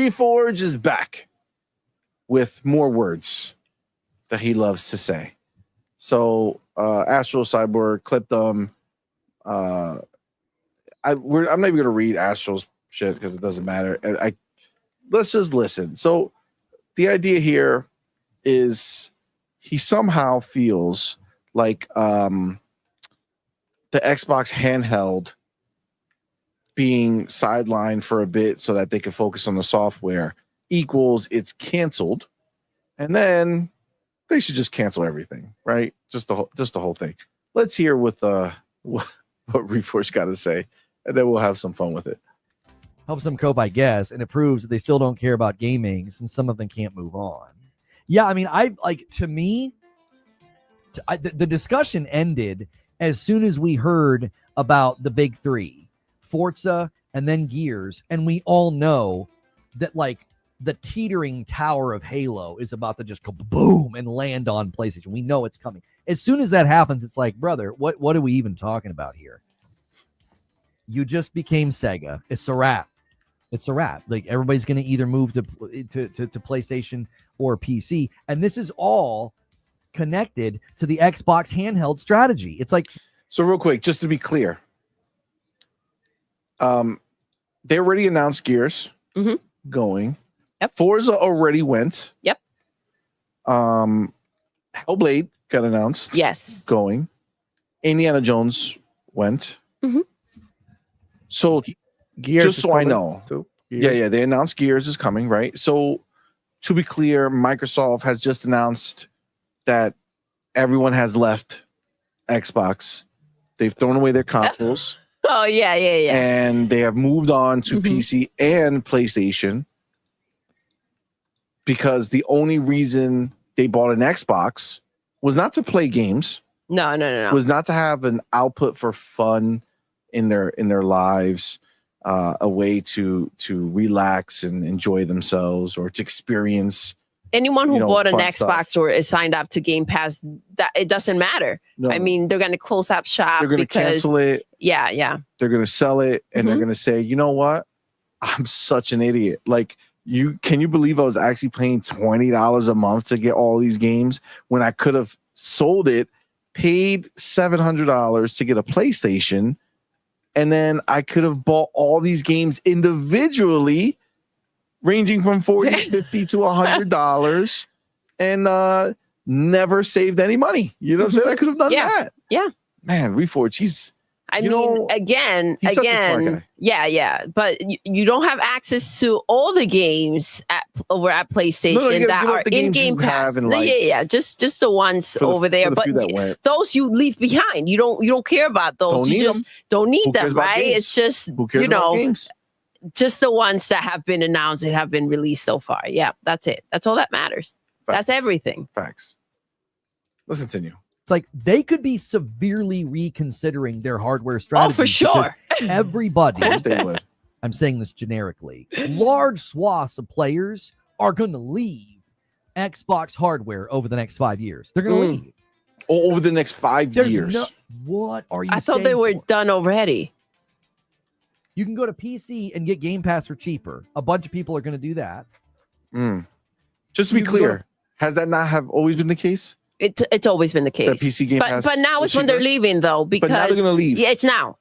Reforge is back with more words that he loves to say. So Astro Cyborg clipped them. I'm not even going to read Astro's shit because it doesn't matter. Let's just listen. So the idea here is he somehow feels like the Xbox handheld being sidelined for a bit so that they can focus on the software equals it's canceled, and then they should just cancel everything, right? Just the whole thing. Let's hear what Reforge got to say, and then we'll have some fun with it. Helps them cope, I guess, and it proves that they still don't care about gaming since some of them can't move on. Yeah, I mean, the discussion ended as soon as we heard about the big three, Forza and then Gears, and we all know that like the teetering tower of Halo is about to just go boom and land on PlayStation. We know it's coming. As soon as that happens, it's like, brother, what are we even talking about here? You just became Sega. It's a wrap. It's a wrap. Like everybody's going to either move to PlayStation or PC, and this is all connected to the Xbox handheld strategy. It's like, so real quick, just to be clear, they already announced Gears going. Yep. Forza already went. Yep. Hellblade got announced. Yes. Going. Indiana Jones went. So Gears just so I know. Too. Yeah. They announced Gears is coming, right? So to be clear, Microsoft has just announced that everyone has left Xbox. They've thrown away their consoles. Oh, yeah. And they have moved on to PC and PlayStation because the only reason they bought an Xbox was not to play games. No. Was not to have an output for fun in their lives, a way to relax and enjoy themselves or to experience. Anyone who bought an fun Xbox stuff. or is signed up to Game Pass, that it doesn't matter. No. I mean, they're going to close up shop. They're going to cancel it. Yeah. They're going to sell it, and they're going to say, you know what? I'm such an idiot. Like, can you believe I was actually paying $20 a month to get all these games when I could have sold it, paid $700 to get a PlayStation, and then I could have bought all these games individually, ranging from $40, $50 to $100, and never saved any money. You know what I'm saying? I could have done that. Yeah. Man, Reforge, he's such a smart guy. Yeah. But you don't have access to all the games over at PlayStation that are in Game Pass. Yeah. Just the ones over there. But those you leave behind. You don't care about those. You just don't need them, right? It's just just the ones that have been announced and have been released so far. Yeah, that's it. That's all that matters. Facts. That's everything. Facts. Let's continue. it's like they could be severely reconsidering their hardware strategy. Oh, for sure. Everybody, They would. I'm saying this generically, large swaths of players are going to leave Xbox hardware over the next 5 years. They're going to leave. Over the next 5 years. What are you I thought they were for? done already. You can go to PC and get Game Pass for cheaper. A bunch of people are going to do that. Just to be clear, has that not have always been the case? It's always been the case. That PC Game Pass but now it's when they're leaving, though, because but now they're going to leave. Yeah, it's now.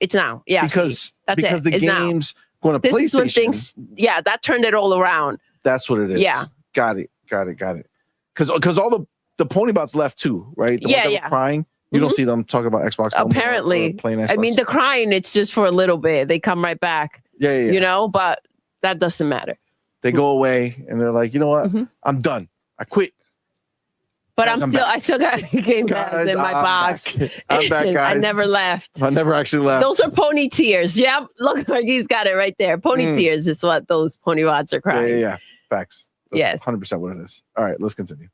Yeah, because that's because it. the games going to this PlayStation. Is when things, that turned it all around. That's what it is. Yeah, got it. Because all the pony bots left too, right? The ones that were crying. You don't see them talking about Xbox. Apparently, playing Xbox. I mean, the crying, it's just for a little bit. They come right back. Yeah. You know, but that doesn't matter. They go away and they're like, you know what? I'm done. I quit. But guys, I still got Game Pass in my box. I'm back, guys. I never left. I never actually left. Those are pony tears. Yep. Look, he's got it right there. Pony tears is what those pony rods are crying. Yeah. Facts. That's yes. 100% what it is. All right, let's continue.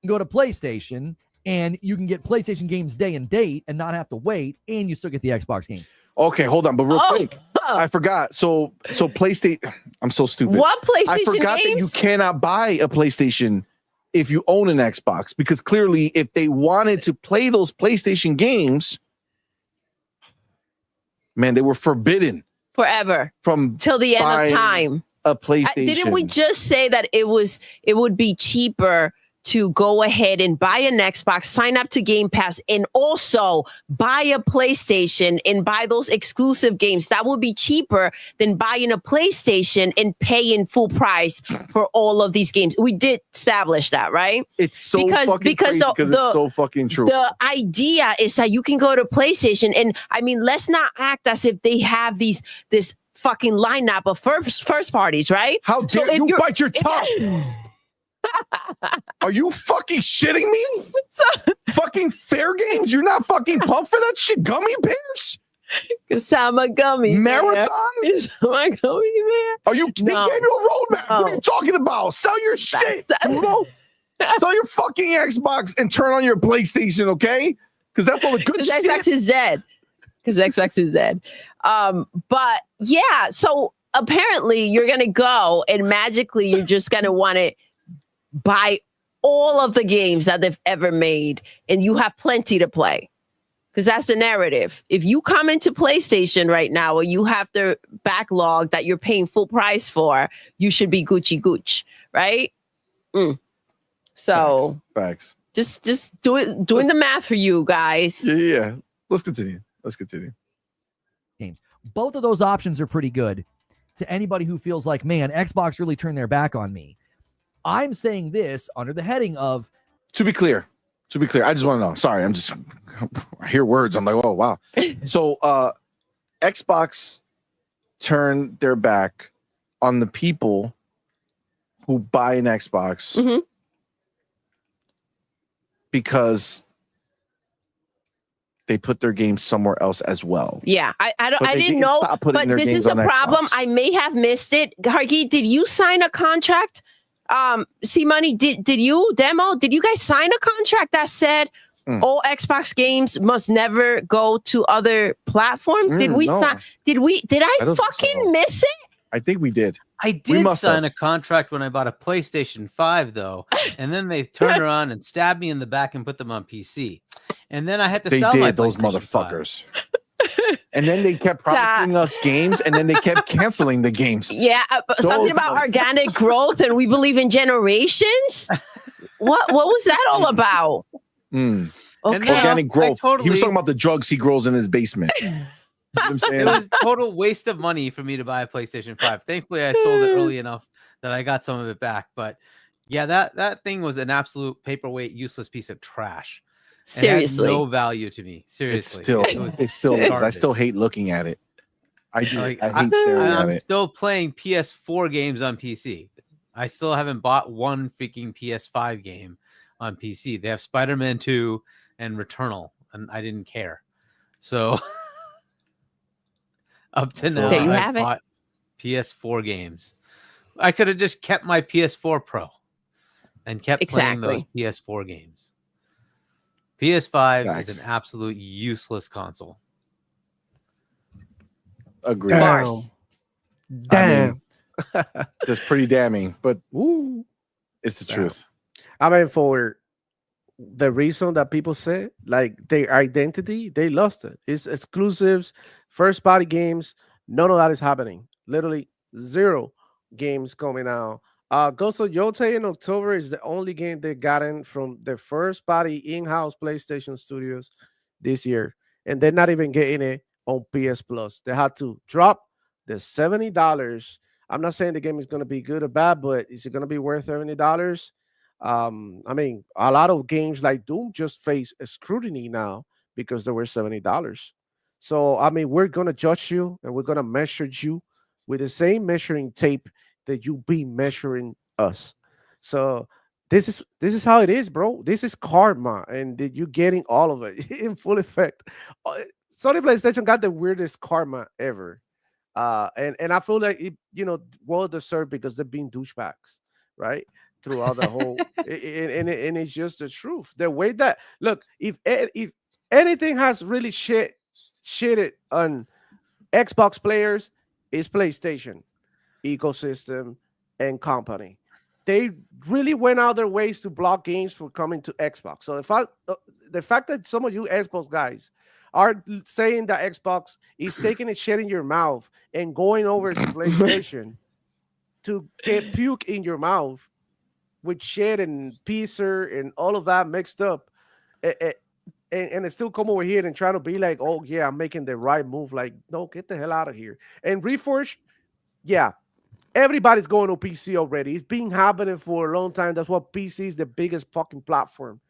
Go to PlayStation and you can get PlayStation games day and date and not have to wait, and you still get the Xbox game. Okay, hold on, but real quick. I forgot. So PlayStation, I'm so stupid. What PlayStation I forgot games? that you cannot buy a PlayStation if you own an Xbox, because clearly if they wanted to play those PlayStation games, man, they were forbidden forever from till the end of time. a PlayStation. Didn't we just say that it would be cheaper to go ahead and buy an Xbox, sign up to Game Pass, and also buy a PlayStation and buy those exclusive games? That would be cheaper than buying a PlayStation and paying full price for all of these games. We did establish that, right? It's so fucking crazy because it's so fucking true. The idea is that you can go to PlayStation, and I mean, let's not act as if they have this fucking lineup of first parties, right? How dare you bite your tongue? Are you fucking shitting me? Fucking Fair Games? You're not fucking pumped for that shit? Gummy bears? Because I'm a gummy Marathon? I'm a gummy bear. Are you? They gave you a roadmap. What are you talking about? Sell your shit. Sell your fucking Xbox and turn on your PlayStation, okay? Because that's all the good shit. Xbox is dead. Because Xbox is dead. But yeah, so apparently you're gonna go and magically you're just gonna want to buy all of the games that they've ever made, and you have plenty to play. Because that's the narrative. If you come into PlayStation right now, or you have the backlog that you're paying full price for, you should be Gucci Gooch, right? So facts. Just doing the math for you guys. Yeah. Let's continue. Games. Both of those options are pretty good to anybody who feels like, man, Xbox really turned their back on me. I'm saying this under the heading of... To be clear, I just want to know. Sorry, I hear words. I'm like, oh, wow. So Xbox turned their back on the people who buy an Xbox because they put their games somewhere else as well. Yeah, I didn't know, but this is the problem. I may have missed it. Hargi, did you sign a contract? CMoney, did you guys sign a contract that said all Xbox games must never go to other platforms? Did we? No. Did I fucking miss it? I think we did. I did sign a contract when I bought a PlayStation 5, though, and then they turned around and stabbed me in the back and put them on PC. And then I had to sell my those motherfuckers. And then they kept promising us games, and then they kept canceling the games. Yeah, something about organic growth, and we believe in generations. What was that all about? Okay. Organic growth. He was talking about the drugs he grows in his basement. You know what I'm saying? It was a total waste of money for me to buy a PlayStation 5. Thankfully, I sold it early enough that I got some of it back. But yeah, that thing was an absolute paperweight, useless piece of trash. Seriously, it had no value to me. Seriously, it still is. I still hate looking at it. I do. I hate staring at it. I'm still playing PS4 games on PC. I still haven't bought one freaking PS5 game on PC. They have Spider-Man 2 and Returnal, and I didn't care. So up to now, I bought PS4 games. I could have just kept my PS4 Pro and kept playing those PS4 games. PS5 is an absolute useless console. Agreed. Damn. I mean, that's pretty damning, but it's the truth. I mean, for the reason that people say, like their identity, they lost it. It's exclusives, first party games. None of that is happening. Literally 0 games coming out. Ghost of Yotei in October is the only game they've gotten from the first party in-house PlayStation studios this year. And they're not even getting it on PS Plus. They had to drop the $70. I'm not saying the game is going to be good or bad, but is it going to be worth $70? I mean, a lot of games like Doom just face a scrutiny now because they were $70. So, I mean, we're going to judge you and we're going to measure you with the same measuring tape that you be measuring us. So this is how it is, bro. This is karma, and you getting all of it in full effect. Sony PlayStation got the weirdest karma ever, and I feel like it, well deserved because they've been douchebags, right, throughout the whole. and it's just the truth. The way that if anything has really shitted on Xbox players, is PlayStation ecosystem and company. They really went out their ways to block games from coming to Xbox. So the fact that some of you Xbox guys are saying that Xbox is taking a shit in your mouth and going over to PlayStation, to get puke in your mouth with shit and pizza and all of that mixed up, and still come over here and try to be like, oh yeah, I'm making the right move. Like, no, get the hell out of here. And Reforge, yeah, everybody's going to PC already. It's been happening for a long time. That's what PC is the biggest fucking platform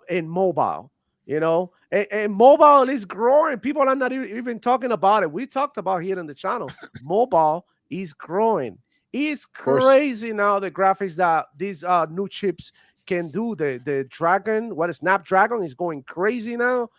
in mobile. And mobile is growing. People are not even talking about it. We talked about here on the channel. Mobile is growing. It's crazy now, the graphics that these new chips can do. The Snapdragon is going crazy now.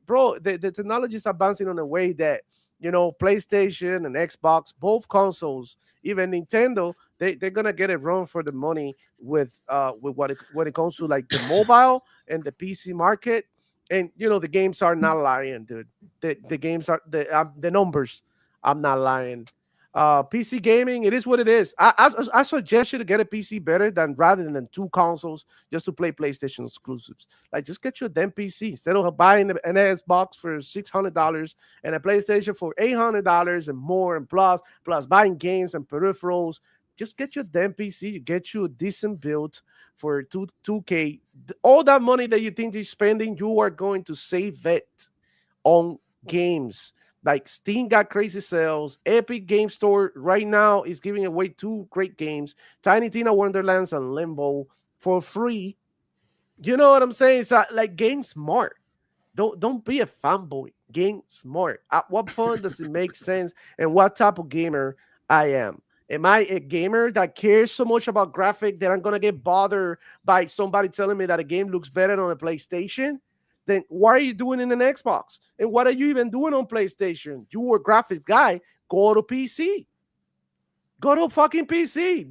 Bro, the technology is advancing in a way that, PlayStation and Xbox, both consoles, even Nintendo, they're gonna get it wrong for the money with when it comes to like the mobile and the PC market. And the games are not lying, dude. The games are the numbers. I'm not lying. PC gaming, it is what it is. I suggest you to get a PC better rather than 2 consoles just to play PlayStation exclusives. Like, just get your damn PC instead of buying an Xbox for $600 and a PlayStation for $800 and more, and plus buying games and peripherals. Just get your damn PC. Get you a decent build for 2K. All that money that you think you're spending, you are going to save it on games. Like, Steam got crazy sales. Epic Game Store right now is giving away 2 great games, Tiny Tina Wonderlands and Limbo, for free. You know what I'm saying? It's like, game smart. Don't be a fanboy. Game smart. At what point does it make sense, and what type of gamer I am? Am I a gamer that cares so much about graphic that I'm going to get bothered by somebody telling me that a game looks better on a PlayStation? Then why are you doing it in an Xbox? And what are you even doing on PlayStation? You a graphics guy, go to PC. Go to fucking PC.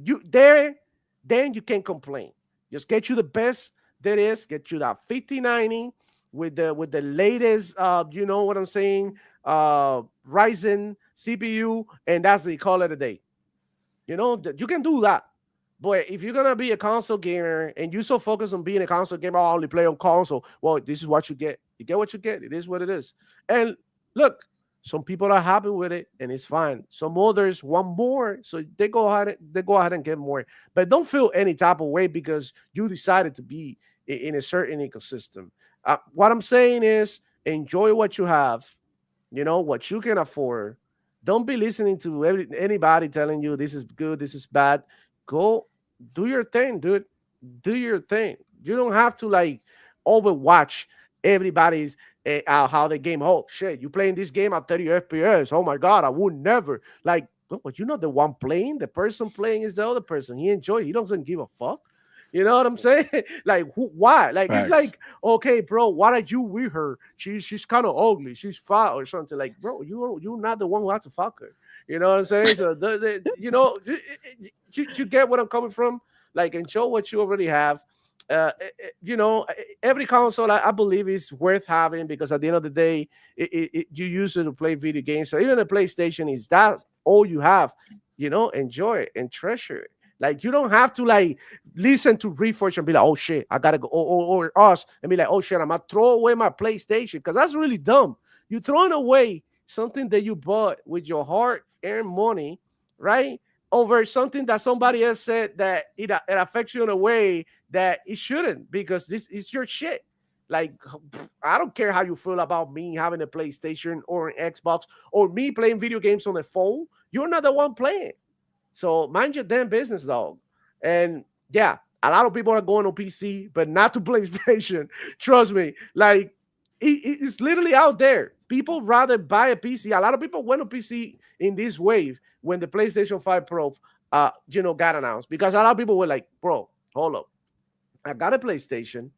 Then you can complain. Just get you the best there is. Get you that 5090 with the latest, you know what I'm saying, Ryzen CPU, and that's the call it a day. You can do that. But if you're gonna be a console gamer and you're so focused on being a console gamer, I only play on console. Well, this is what you get. You get what you get. It is what it is. And look, some people are happy with it, and it's fine. Some others want more, so they go ahead and get more. But don't feel any type of way because you decided to be in a certain ecosystem. What I'm saying is, enjoy what you have. What you can afford. Don't be listening to anybody telling you this is good, this is bad. Go do your thing, dude. Do your thing. You don't have to like overwatch everybody's how the game. Oh shit, you playing this game at 30 FPS. Oh my god, I would never. Like, but you're not the one playing. The person playing is the other person. He enjoys. He doesn't give a fuck. You know what I'm saying? Like, why? Like, Facts. It's like, okay, bro, why are you with her? She's kind of ugly. She's fat or something. Like, bro, you're not the one who has to fuck her. You know what I'm saying? So, you get what I'm coming from? Like, enjoy what you already have. Every console, I believe, is worth having because at the end of the day, you use it to play video games. So even a PlayStation that's all you have. Enjoy it and treasure it. Like, you don't have to like listen to Reforge and be like, oh shit, I gotta go, or us and be like, oh shit, I'm gonna throw away my PlayStation, because that's really dumb. You're throwing away something that you bought with your hard-earned money, right? Over something that somebody else said that it affects you in a way that it shouldn't, because this is your shit. Like, I don't care how you feel about me having a PlayStation or an Xbox or me playing video games on the phone. You're not the one playing. So mind your damn business, dog. And yeah, a lot of people are going on PC, but not to PlayStation. Trust me. Like, it's literally out there. People rather buy a PC. A lot of people went on PC in this wave when the PlayStation 5 Pro, got announced, because a lot of people were like, bro, hold up. I got a PlayStation,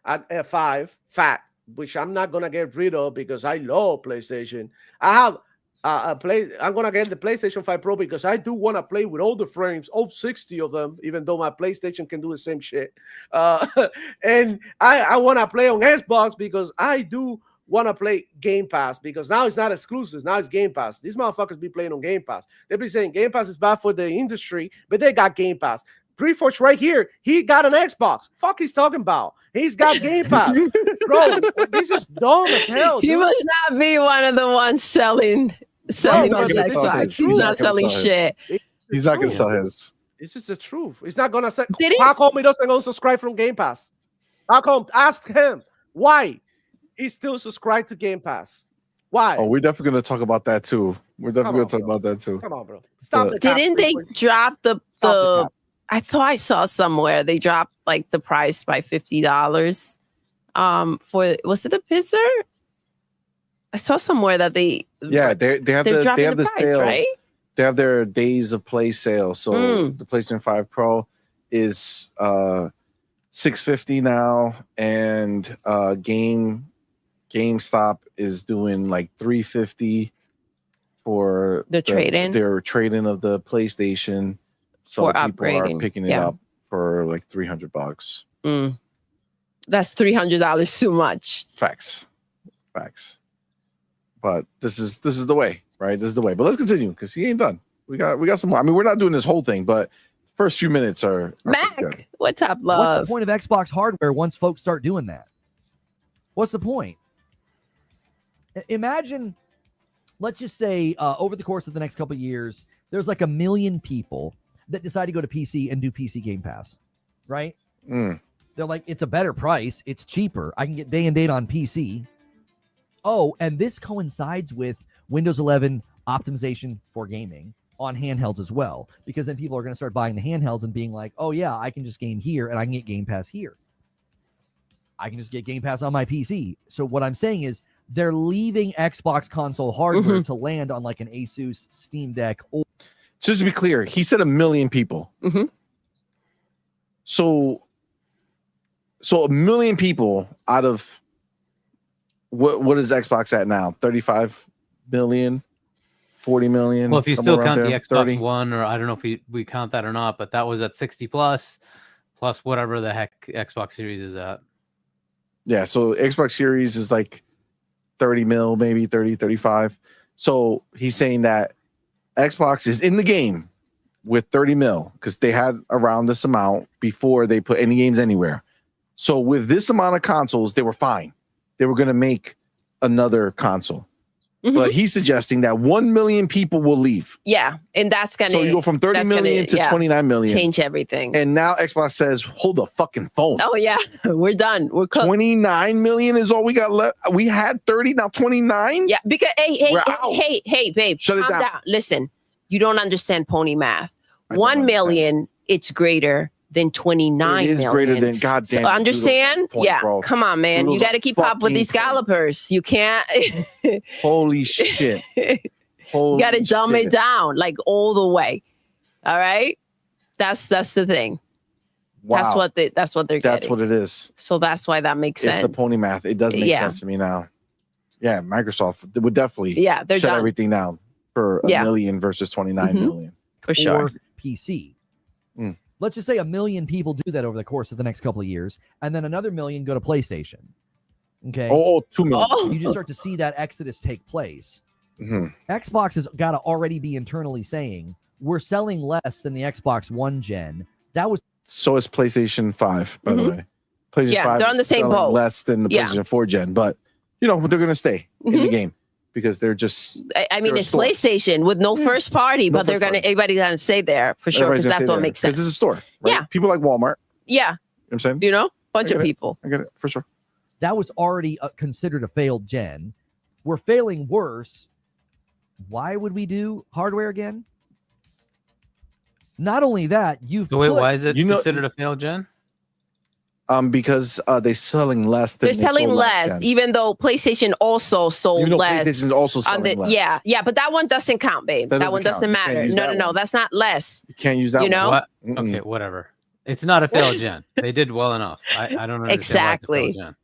a 5 fat, which I'm not going to get rid of because I love PlayStation. I have I'm gonna get the PlayStation 5 Pro because I do want to play with all the frames, all 60 of them, even though my PlayStation can do the same shit. And I want to play on Xbox because I do want to play Game Pass, because now it's not exclusive, now it's Game Pass. These motherfuckers be playing on Game Pass. They be saying Game Pass is bad for the industry, but they got Game Pass. Reforge right here, he got an Xbox. Fuck he's talking about? He's got Game Pass. Bro, this is dumb as hell. He must not be one of the ones selling Xbox. He's not selling shit. He's not going to sell his. This is the truth. He's not going to say. Did he? How come he doesn't unsubscribe from Game Pass? How come? Ask him why he's still subscribed to Game Pass. Why? Oh, we're definitely going to talk about that too. We're definitely going to talk about that too. Come on, bro. Stop the Didn't they drop the I thought I saw somewhere they dropped like the price by $50 for, was it a Pizzer? I saw somewhere that they have the price, sale, right? They have their days of play sale. So the PlayStation 5 Pro is $650 now, and GameStop is doing like $350 for their trade-in of the PlayStation. So for people upgrading. are picking it up for like $300. That's $300 too much. Facts. But this is the way, right? This is the way. But let's continue because he ain't done. We got some more. I mean, we're not doing this whole thing, but the first few minutes are Mac, what's up, love? What's the point of Xbox hardware once folks start doing that? What's the point? Imagine, let's just say over the course of the next couple of years, there's like 1 million people that decide to go to PC and do PC Game Pass, right? They're like, it's a better price. It's cheaper. I can get day and date on PC. Oh, and this coincides with Windows 11 optimization for gaming on handhelds as well, because then people are going to start buying the handhelds and being like, oh yeah, I can just game here and I can get Game Pass here. I can just get Game Pass on my PC. So what I'm saying is they're leaving Xbox console hardware to land on like an Asus Steam Deck. Just to be clear, he said 1 million people. So 1 million people out of what is Xbox at now? 35 million, 40 million. Well, if you still count the Xbox 30? One, or I don't know if we count that or not, but that was at 60 plus whatever the heck Xbox Series is at. Yeah, so Xbox Series is like 30 mil, maybe 30, 35. So he's saying that Xbox is in the game with 30 mil because they had around this amount before they put any games anywhere. So with this amount of consoles, they were fine. They were going to make another console. But he's suggesting that 1 million people will leave. Yeah, and that's going to... So you go from 30 million to 29 million. Change everything. And now Xbox says, hold the fucking phone. Oh, yeah. We're done. We're cooked. 29 million is all we got left. We had 30, now 29? Yeah, because, hey, babe, Shut it down. Listen, you don't understand pony math. 1 million, it's greater than 29 million. It is greater than, goddamn. So understand? Bro. Come on, man. Doodle's you got to keep up with these scalpers. You can't. Holy shit. You got to dumb it down like all the way. All right? That's the thing. Wow. That's what they're getting. That's what it is. So that's why that makes sense. It's the pony math. It does make sense to me now. Yeah, Microsoft would definitely they're shut done. Everything down for 1 million versus 29 million. For sure. Or PC. Let's just say 1 million people do that over the course of the next couple of years, and then another 1 million go to PlayStation. Okay. 2 million. You just start to see that exodus take place. Xbox has got to already be internally saying we're selling less than the Xbox One gen. That was so is PlayStation 5, by the way. PlayStation 5 they're on the same boat. Less than the PlayStation 4 gen, but they're going to stay in the game. Because they're just... I mean, it's PlayStation with no first party, but everybody's going to stay there for sure because that's what makes sense. Because it's a store, right? Yeah. People like Walmart. Yeah. You know what I'm saying? You know? Bunch of people. I get it, for sure. That was already considered a failed gen. We're failing worse. Why would we do hardware again? Not only that, why is it considered a failed gen? Because they're selling less than they're selling less, even though PlayStation also sold less. PlayStation also selling less. Yeah, but that one doesn't count, babe. That one doesn't matter. No, that's not less. You can't use that. You know? What? Okay, whatever. It's not a failed gen. They did well enough. I don't understand exactly. Why it's a failed gen.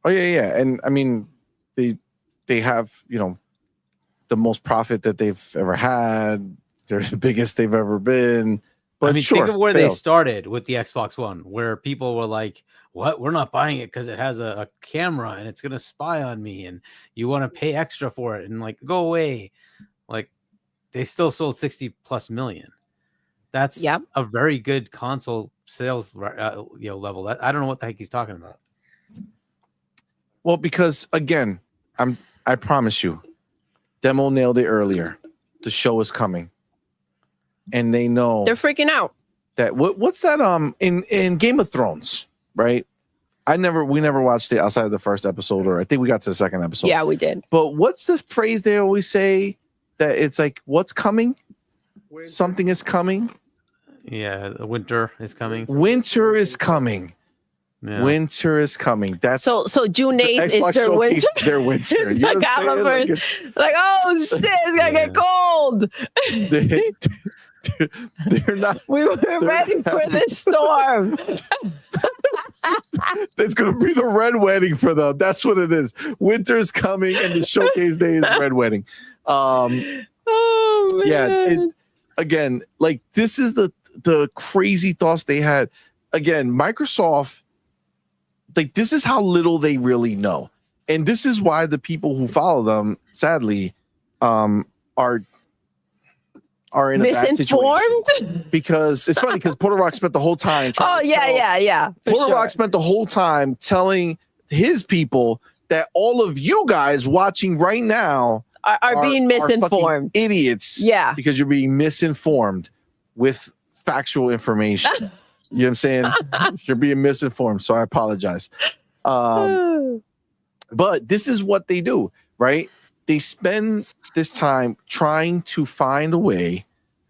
Oh yeah, and I mean, they have the most profit that they've ever had. They're the biggest they've ever been. But I mean, think of where they started with the Xbox One, where people were like, what? We're not buying it because it has a camera and it's going to spy on me and you want to pay extra for it and like, go away. Like they still sold 60 plus million. That's a very good console sales level. I don't know what the heck he's talking about. Well, because again, I promise you, Demo nailed it earlier. The show is coming. and they know they're freaking out. That what's that in Game of Thrones, right? We never watched it outside of the first episode, or I think we got to the second episode. Yeah, we did. But what's the phrase they always say that it's like, what's coming? Something is coming. Yeah, the winter is coming. Winter is coming. Yeah. Winter is coming. That's so June 8th is their winter. Their winter. It's you like, oh shit, it's gonna get cold. They're not. We were ready for this storm. There's gonna be the red wedding for them. That's what it is. Winter's coming, and the showcase day is red wedding. Oh man. Yeah. Again, like this is the crazy thoughts they had. Again, Microsoft, like this is how little they really know, and this is why the people who follow them, sadly, are in a bad situation. Because it's funny because Porter Rock spent the whole time. Porter Rock spent the whole time telling his people that all of you guys watching right now are being misinformed. Idiots. Yeah. Because you're being misinformed with factual information. You know what I'm saying? You're being misinformed. So I apologize. But this is what they do, right? They spend this time trying to find a way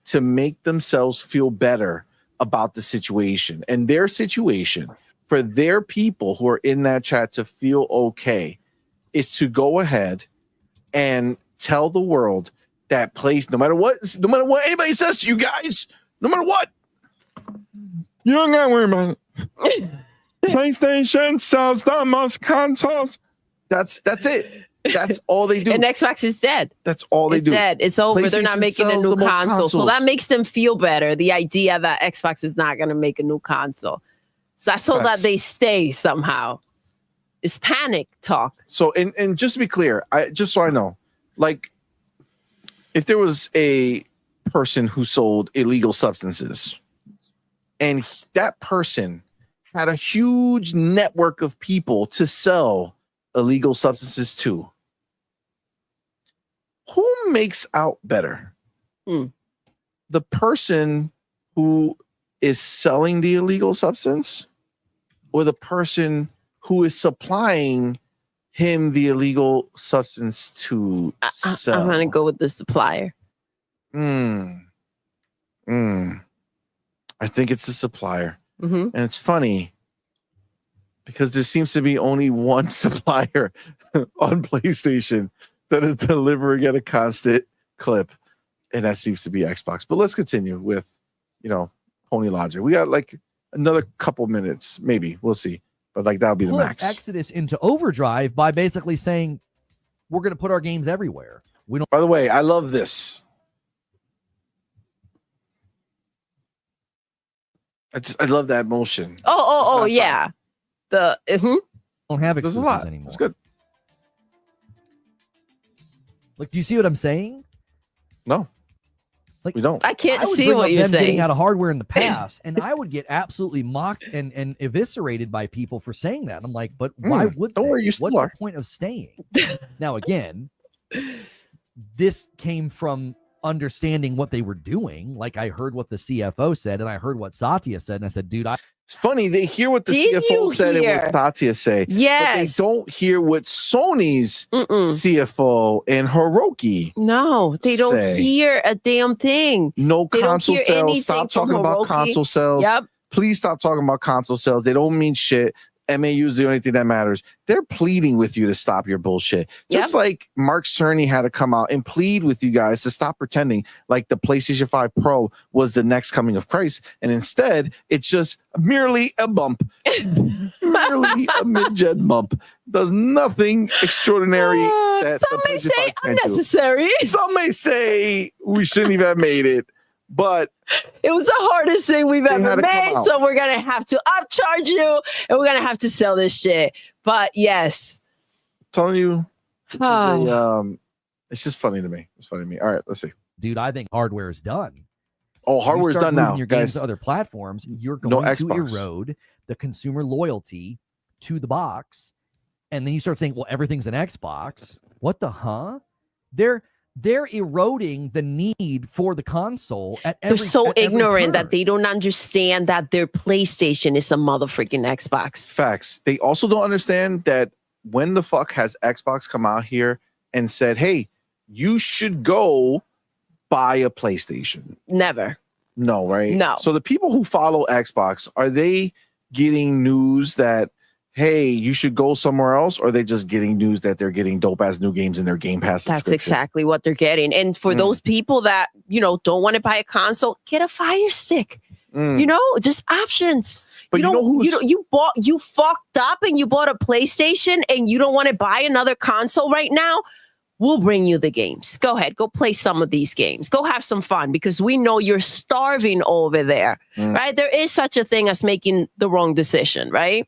to make themselves feel better about the situation. And their situation, for their people who are in that chat to feel okay, is to go ahead and tell the world that no matter what anybody says to you guys, no matter what, you don't gotta worry about it. PlayStation sells the most consoles. That's it. That's all they do. And Xbox is dead. That's all they do. It's dead. It's over. They're not making a new console. So that makes them feel better. The idea that Xbox is not going to make a new console. So that's so that they stay somehow. It's panic talk. So, and just to be clear, just so I know, like, if there was a person who sold illegal substances and that person had a huge network of people to sell illegal substances to, who makes out better? The person who is selling the illegal substance, or the person who is supplying him the illegal substance to sell? I'm gonna go with the supplier. I think it's the supplier. Mm-hmm. And it's funny because there seems to be only one supplier on PlayStation that is delivering at a constant clip, and that seems to be Xbox. But let's continue with, Pony Logic. We got like another couple minutes, maybe. We'll see. But like that'll be the max. Exodus into overdrive by basically saying we're going to put our games everywhere. We don't. By the way, I love this. I love that motion. Oh yeah. Don't have exclusives There's a lot. anymore. It's good. Like, do you see what I'm saying? No. Like, we don't. I can't see bring what up you're them saying. Getting out of hardware in the past, and I would get absolutely mocked and eviscerated by people for saying that. I'm like, but why would don't they? worry, you still What's are. the point of staying? Now, again, this came from understanding what they were doing. Like, I heard what the CFO said, and I heard what Satya said, and I said, dude, it's funny. They hear what the CFO said and what Satya say. Yes. But they don't hear what Sony's CFO and Hiroki No, they don't hear a damn thing. No console sales. Stop talking about console sales. Yep. Please stop talking about console sales. They don't mean shit. MAU is the only thing that matters. They're pleading with you to stop your bullshit. Just like Mark Cerny had to come out and plead with you guys to stop pretending like the PlayStation 5 Pro was the next coming of Christ. And instead, it's just merely a bump. Merely a mid-gen bump. Does nothing extraordinary that some the may PlayStation 5 say can't unnecessary. do. Some may say we shouldn't even have made it. But it was the hardest thing we've ever made, so we're gonna have to upcharge you, and we're gonna have to sell this shit. But yes, I'm telling you, it's just funny to me. It's funny to me. All right, let's see. dude, I think hardware is done. Oh, hardware is done now, your guys. Games to other platforms, you're going to erode the consumer loyalty to the box, and then you start saying, "Well, everything's an Xbox." What the they're eroding the need for the console they're so ignorant that they don't understand that their PlayStation is a motherfucking Xbox. Facts. They also don't understand that when the fuck has Xbox come out here and said, hey, you should go buy a PlayStation? Never. No, right? No. So the people who follow Xbox, are they getting news that, hey, you should go somewhere else, or are they just getting news that they're getting dope ass new games in their Game Pass subscription? That's exactly what they're getting. And for those people that, don't want to buy a console, get a Fire Stick. Just options. But you fucked up and you bought a PlayStation and you don't want to buy another console right now. We'll bring you the games. Go ahead. Go play some of these games. Go have some fun, because we know you're starving over there, right? There is such a thing as making the wrong decision, right?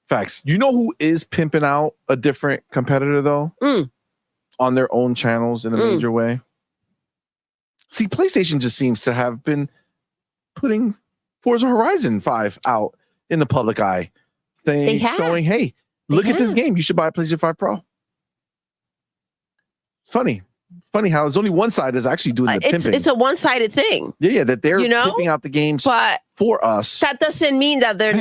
Facts. You know who is pimping out a different competitor, though? On their own channels in a major way? See, PlayStation just seems to have been putting Forza Horizon 5 out in the public eye, showing, hey, look at this game. You should buy a PlayStation 5 Pro. Funny how there's only one side that's actually doing the pimping. It's a one-sided thing. Yeah, that they're pimping out the games for us. That doesn't mean that they're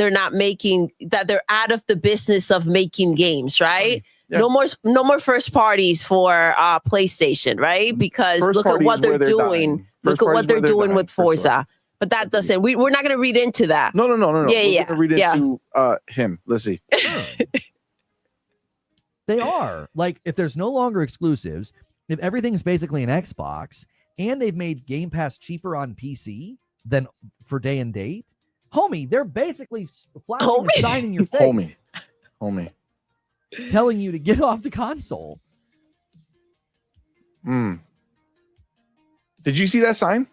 not making, that they're out of the business of making games, right? Yeah. No more first parties for PlayStation, right? Because look at what they're doing. Look at what they're doing with Forza. Sure. But that doesn't. We're not going to read into that. No. Yeah, we're going to read into him. Let's see. They are. Like, if there's no longer exclusives, if everything's basically an Xbox, and they've made Game Pass cheaper on PC than for day and date, homie, they're basically flashing a sign in your face. Homie. Telling you to get off the console. Did you see that sign?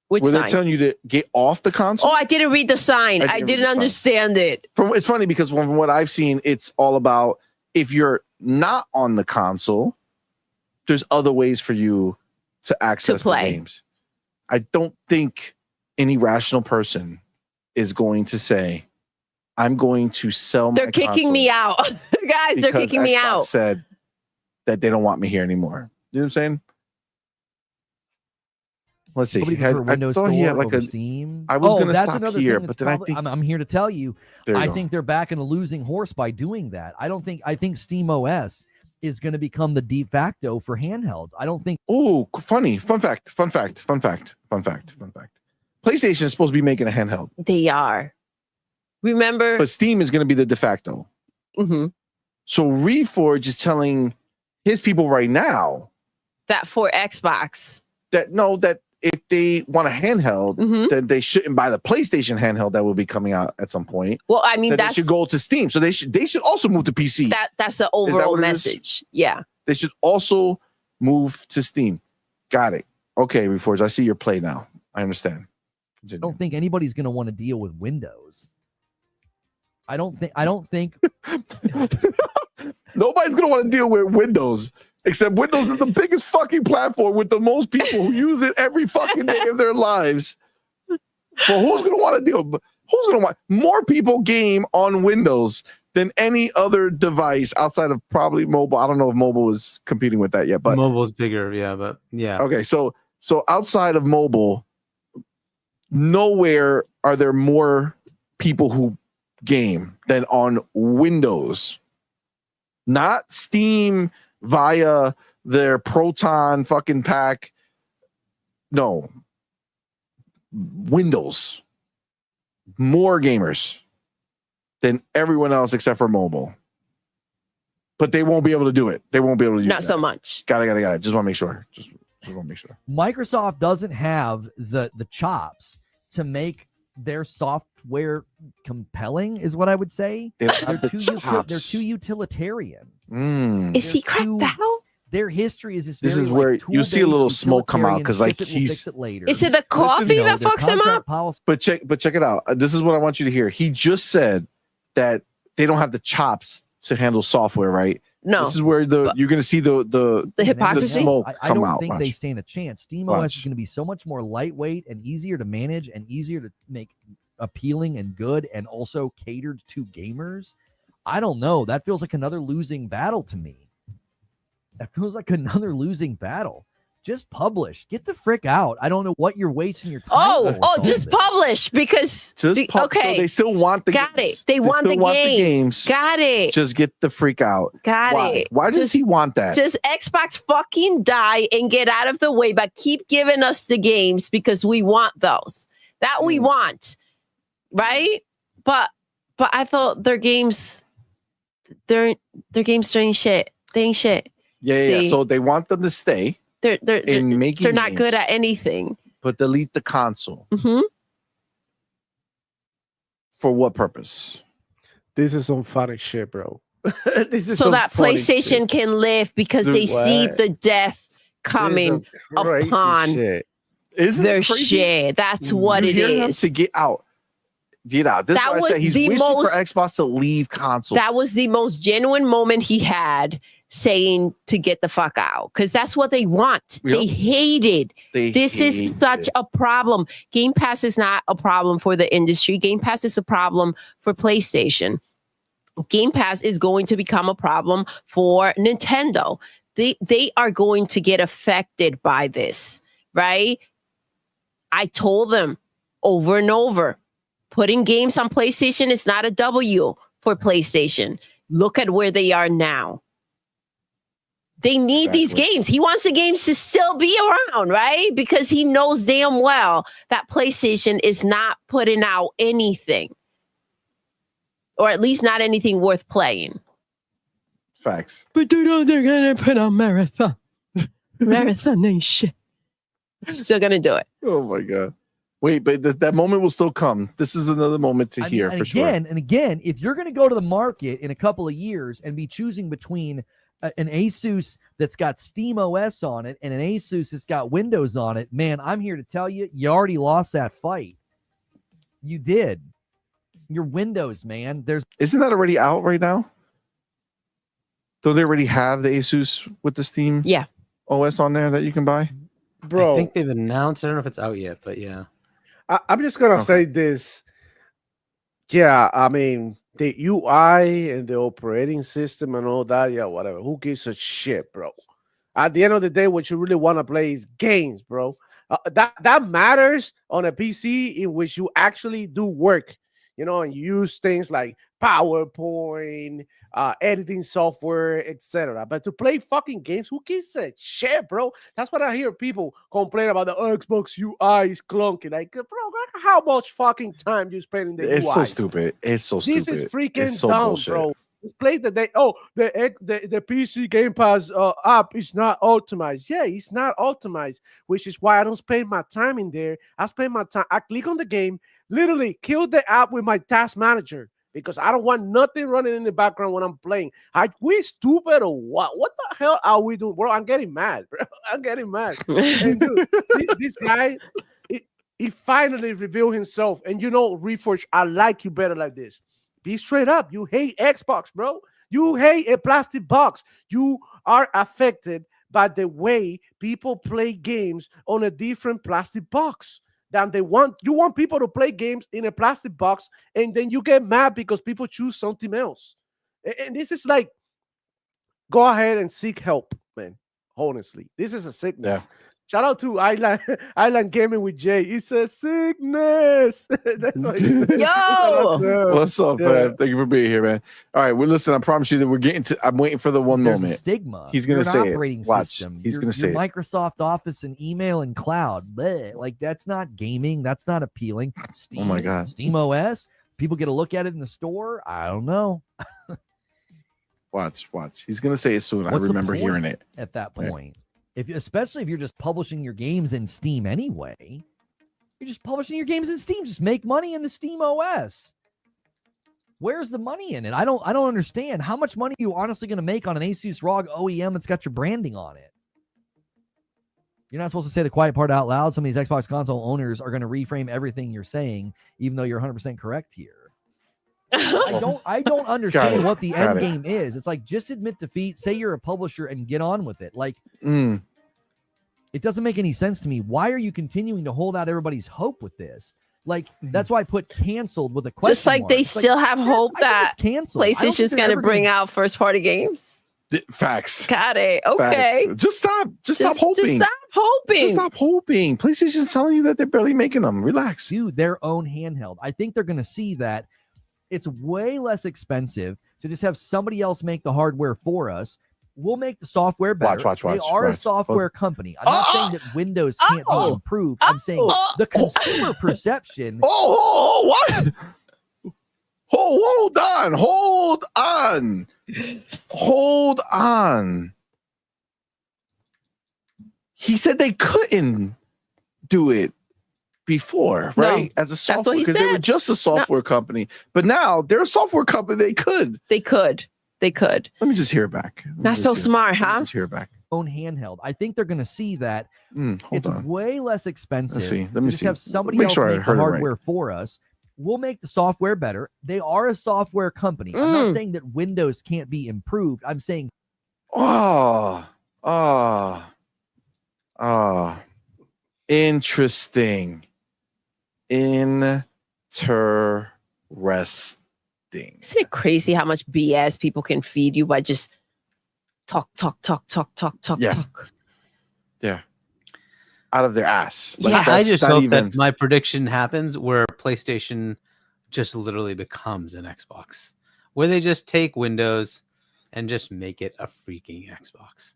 Which sign? They're telling you to get off the console? Oh, I didn't read the sign. I didn't understand it. It's funny because from what I've seen, it's all about if you're not on the console, there's other ways for you to access the games. I don't think any rational person is going to say, I'm going to sell my They're kicking me out. Guys, they're kicking me out. Said that they don't want me here anymore. You know what I'm saying? Let's see. I thought he had like a Steam. I was going to stop here, but then I'm here to tell you, I think they're backing a losing horse by doing that. I think Steam OS is going to become the de facto for handhelds. I don't think. Oh, funny. Fun fact. PlayStation is supposed to be making a handheld. They are. Remember? But Steam is going to be the de facto. So Reforge is telling his people right now that for Xbox, that if they want a handheld, then they shouldn't buy the PlayStation handheld that will be coming out at some point. Well, I mean, they should go to Steam. So they should also move to PC. That's the overall message. Yeah. They should also move to Steam. Got it. Okay, Reforge, I see your play now. I understand. Continue. I don't think anybody's going to want to deal with Windows. I don't think nobody's going to want to deal with Windows. Except Windows is the biggest fucking platform with the most people who use it every fucking day of their lives. But who's going to want to deal? Who's going to want more people game on Windows than any other device outside of probably mobile? I don't know if mobile is competing with that yet, but mobile's bigger, yeah. But yeah. Okay, so outside of mobile, nowhere are there more people who game than on Windows. Not Steam via their Proton fucking pack. No. Windows. More gamers than everyone else except for mobile. But they won't be able to do it. They won't be able to do Not so much. Got it. Just want to make sure. Just want to make sure. Microsoft doesn't have the chops to make their software compelling, is what I would say. They're too utilitarian. Is he cracked out? Their history is just this is where you see a little smoke come out because like he's later. Is it the coffee that fucks him up? But check it out. This is what I want you to hear. He just said that they don't have the chops to handle software, right? No. This is where you're going to see the hypocrisy. The smoke I come don't out. think they stand a chance. SteamOS is going to be so much more lightweight and easier to manage and easier to make appealing and good and also catered to gamers. I don't know. That feels like another losing battle to me. That feels like another losing battle. Just publish. Get the frick out. I don't know what you're wasting your time. Just publish because okay. So they still want the got games. it. They want the games. Got it. Just get the freak out. Got it. Why does he want that? Just Xbox fucking die and get out of the way, but keep giving us the games because we want those. That we want. Right? But I thought their games ain't shit. They ain't shit. Yeah. So they want them to stay. They're not games, good at anything. But delete the console. Mm-hmm. For what purpose? This is some funny shit, bro. So that PlayStation can live because they see the death coming upon their shit. That's what it is. To get out. Get out. This is why I said he's wishing for Xbox to leave console. That was the most genuine moment he had saying to get the fuck out because that's what they want. Yep. They hated. This is such a problem. Game Pass is not a problem for the industry. Game Pass is a problem for PlayStation. Game Pass is going to become a problem for Nintendo. They are going to get affected by this, right? I told them over and over, putting games on PlayStation is not a W for PlayStation. Look at where they are now. They need these games. He wants the games to still be around, right? Because he knows damn well that PlayStation is not putting out anything. Or at least not anything worth playing. Facts. But they're going to put on Marathon. Marathon ain't shit. They're still going to do it. Oh, my God. Wait, but that moment will still come. This is another moment to hear for sure. And again, if you're going to go to the market in a couple of years and be choosing between an Asus that's got Steam OS on it and an Asus that's got Windows on it, man, I'm here to tell you, you already lost that fight. You did. Your Windows, man. Isn't that already out right now? Don't they already have the Asus with the Steam OS on there that you can buy? Bro, I think they've announced. I don't know if it's out yet, but yeah. I'm just gonna say this. Yeah, I mean the UI and the operating system and all that. Yeah, whatever. Who gives a shit, bro? At the end of the day, what you really want to play is games, bro. That matters on a PC in which you actually do work, and use things like PowerPoint, editing software, etc. But to play fucking games, who gives a shit, bro? That's what I hear people complain about. The Xbox UI is clunky. Like, bro, how much fucking time you spend in the UI? It's so stupid. It's so stupid. This is freaking dumb, bro. Play the day. Oh, the PC Game Pass app is not optimized. Yeah, it's not optimized, which is why I don't spend my time in there. I spend my time. I click on the game, literally kill the app with my task manager because I don't want nothing running in the background when I'm playing. Are we stupid or what? What the hell are we doing, bro? I'm getting mad, bro. I'm getting mad. And dude, this guy, he finally revealed himself. And Reforge, I like you better like this. Be straight up. You hate Xbox, bro. You hate a plastic box. You are affected by the way people play games on a different plastic box than they want. You want people to play games in a plastic box, and then you get mad because people choose something else. And this is like, go ahead and seek help, man. Honestly, this is a sickness. Yeah. Shout out to Island Gaming with Jay. It's a sickness. That's what he said. Yo, what's up, man? Thank you for being here, man. all right, well, listen, I promise you that we're getting to, I'm waiting for the one There's moment. A stigma. He's going to say operating it. Watch. System. He's going to say Microsoft Office and email and cloud. Bleh. Like, that's not gaming. That's not appealing. Steam, oh, my God. Steam OS. People get a look at it in the store. I don't know. Watch. He's going to say it soon. I remember hearing it. At that point. Especially if you're just publishing your games in Steam anyway. You're just publishing your games in Steam. Just make money in the Steam OS. Where's the money in it? I don't understand. How much money are you honestly going to make on an Asus ROG OEM that's got your branding on it? You're not supposed to say the quiet part out loud. Some of these Xbox console owners are going to reframe everything you're saying, even though you're 100% correct here. I don't understand what the end game is. It's like, just admit defeat, say you're a publisher, and get on with it. Like, it doesn't make any sense to me. Why are you continuing to hold out everybody's hope with this? Like, that's why I put canceled with a question just like mark. they still have hope that PlayStation's going to bring out first-party games. Facts. Got it. Okay. Facts. Just stop hoping. Just stop hoping. Just stop hoping. PlayStation's telling you that they're barely making them. Relax. Do their own handheld. I think they're going to see that it's way less expensive to just have somebody else make the hardware for us. We'll make the software better. Watch. They are a software company. I'm not saying that Windows can't be improved. I'm saying the consumer perception. What? Hold on. He said they couldn't do it before, right? As a software, because they were just a software company. But now they're a software company. They could. Let me just hear it back. Not so smart, huh? Just hear it back. Own handheld. I think they're going to see that it's way less expensive. Let's see. Let me just see. have somebody else make the hardware for us. We'll make the software better. They are a software company. I'm not saying that Windows can't be improved. I'm saying interesting. Isn't it crazy how much BS people can feed you by just talk? Yeah. Out of their ass. I just hope that my prediction happens where PlayStation just literally becomes an Xbox, where they just take Windows and just make it a freaking Xbox.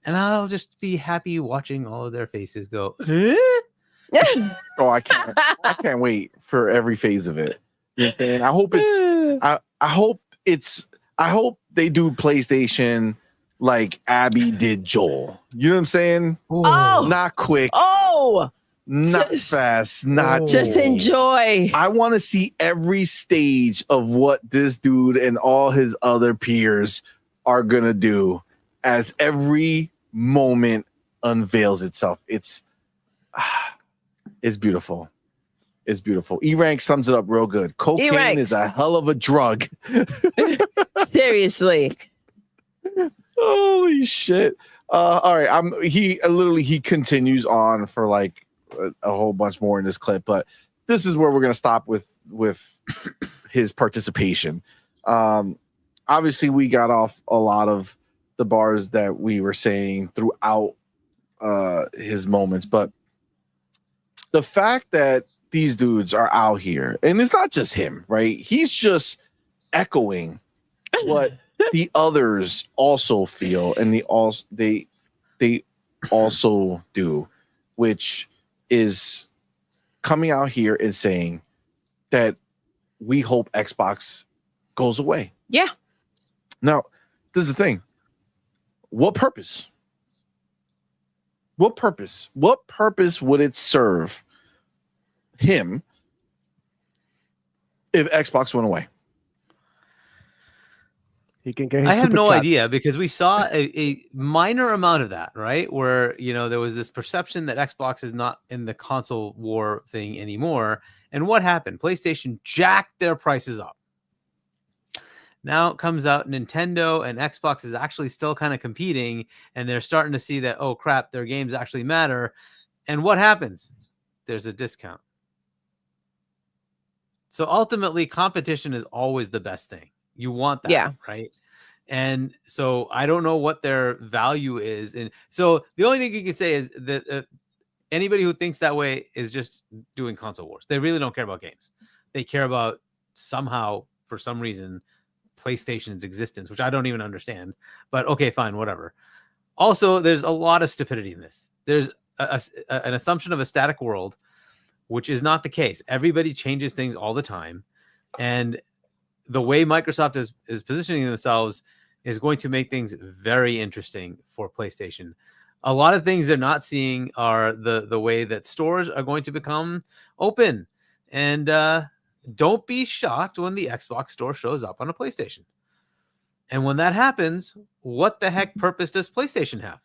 And I'll just be happy watching all of their faces go, eh? I can't wait for every phase of it. You know what I'm saying? I hope they do PlayStation like Abby did Joel. You know what I'm saying? Not quick. Not fast. Not just enjoy. I want to see every stage of what this dude and all his other peers are gonna do as every moment unveils itself. It's beautiful. It's beautiful. E-Rank sums it up real good. Cocaine E-Rank is a hell of a drug. Seriously. Holy shit. All right. He continues on for like a whole bunch more in this clip, but this is where we're gonna stop with his participation. Obviously we got off a lot of the bars that we were saying throughout his moments, but the fact that these dudes are out here, and it's not just him, right? He's just echoing what the others also feel, and they also do, which is coming out here and saying that we hope Xbox goes away. Yeah. Now, this is the thing. What purpose? What purpose? What purpose would it serve him if Xbox went away? He can get his I have no chat. idea, because we saw a minor amount of that, right? Where, there was this perception that Xbox is not in the console war thing anymore. And what happened? PlayStation jacked their prices up. Now it comes out Nintendo and Xbox is actually still kind of competing, and they're starting to see that, oh crap, their games actually matter. And what happens? There's a discount. So ultimately, competition is always the best thing. You want that, right? And so I don't know what their value is. And so the only thing you can say is that anybody who thinks that way is just doing console wars. They really don't care about games. They care about somehow, for some reason, PlayStation's existence, which I don't even understand. But okay, fine, whatever. Also, there's a lot of stupidity in this. There's an assumption of a static world, which is not the case. Everybody changes things all the time. And the way Microsoft is positioning themselves is going to make things very interesting for PlayStation. A lot of things they're not seeing are the way that stores are going to become open. And don't be shocked when the Xbox store shows up on a PlayStation. And when that happens, what the heck purpose does PlayStation have?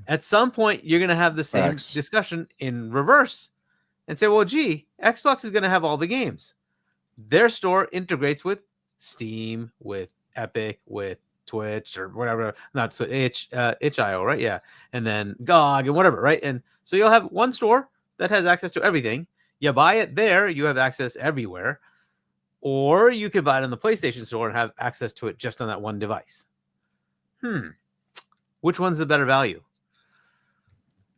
At some point, you're going to have the same discussion in reverse and say, well, gee, Xbox is going to have all the games. Their store integrates with Steam, with Epic, with Twitch, or whatever. Not Twitch, itch.io, right? Yeah. And then GOG and whatever, right? And so you'll have one store that has access to everything. You buy it there, you have access everywhere. Or you could buy it on the PlayStation store and have access to it just on that one device. which one's the better value?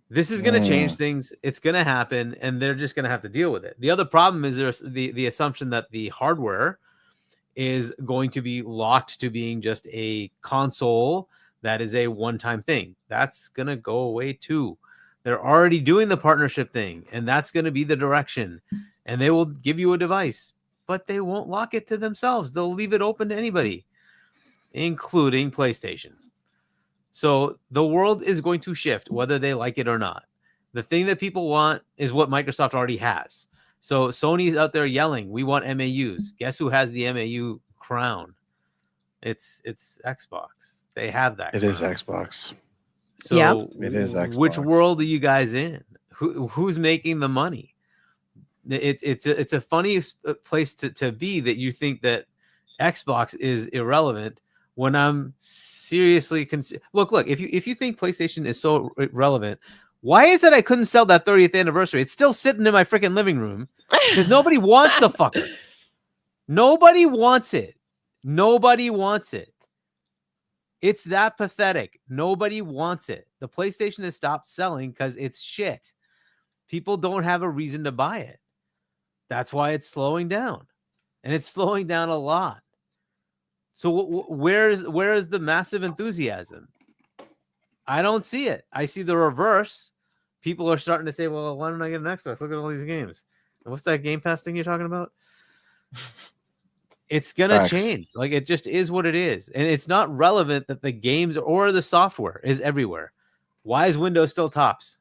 This is going to change things. It's going to happen, and they're just going to have to deal with it. The other problem is there's the assumption that the hardware is going to be locked to being just a console that is a one-time thing. That's going to go away too. They're already doing the partnership thing, and that's going to be the direction. And they will give you a device, but they won't lock it to themselves. They'll leave it open to anybody, including PlayStation. So the world is going to shift, whether they like it or not. The thing that people want is what Microsoft already has. So Sony's out there yelling, we want MAUs. Guess who has the MAU crown? It's Xbox. They have that. It is Xbox. So it is Xbox. Which world are you guys in? Who's making the money? It's a funny place to be that you think that Xbox is irrelevant when I'm seriously look. If you think PlayStation is so relevant, why is it I couldn't sell that 30th anniversary? It's still sitting in my freaking living room because nobody wants the fucker. Nobody wants it. Nobody wants it. It's that pathetic. Nobody wants it. The PlayStation has stopped selling because it's shit. People don't have a reason to buy it. That's why it's slowing down. And it's slowing down a lot. So where is the massive enthusiasm? I don't see it. I see the reverse. People are starting to say, well, why don't I get an Xbox? Look at all these games. And what's that Game Pass thing you're talking about? It's going to change. Like, it just is what it is. And it's not relevant that the games or the software is everywhere. Why is Windows still tops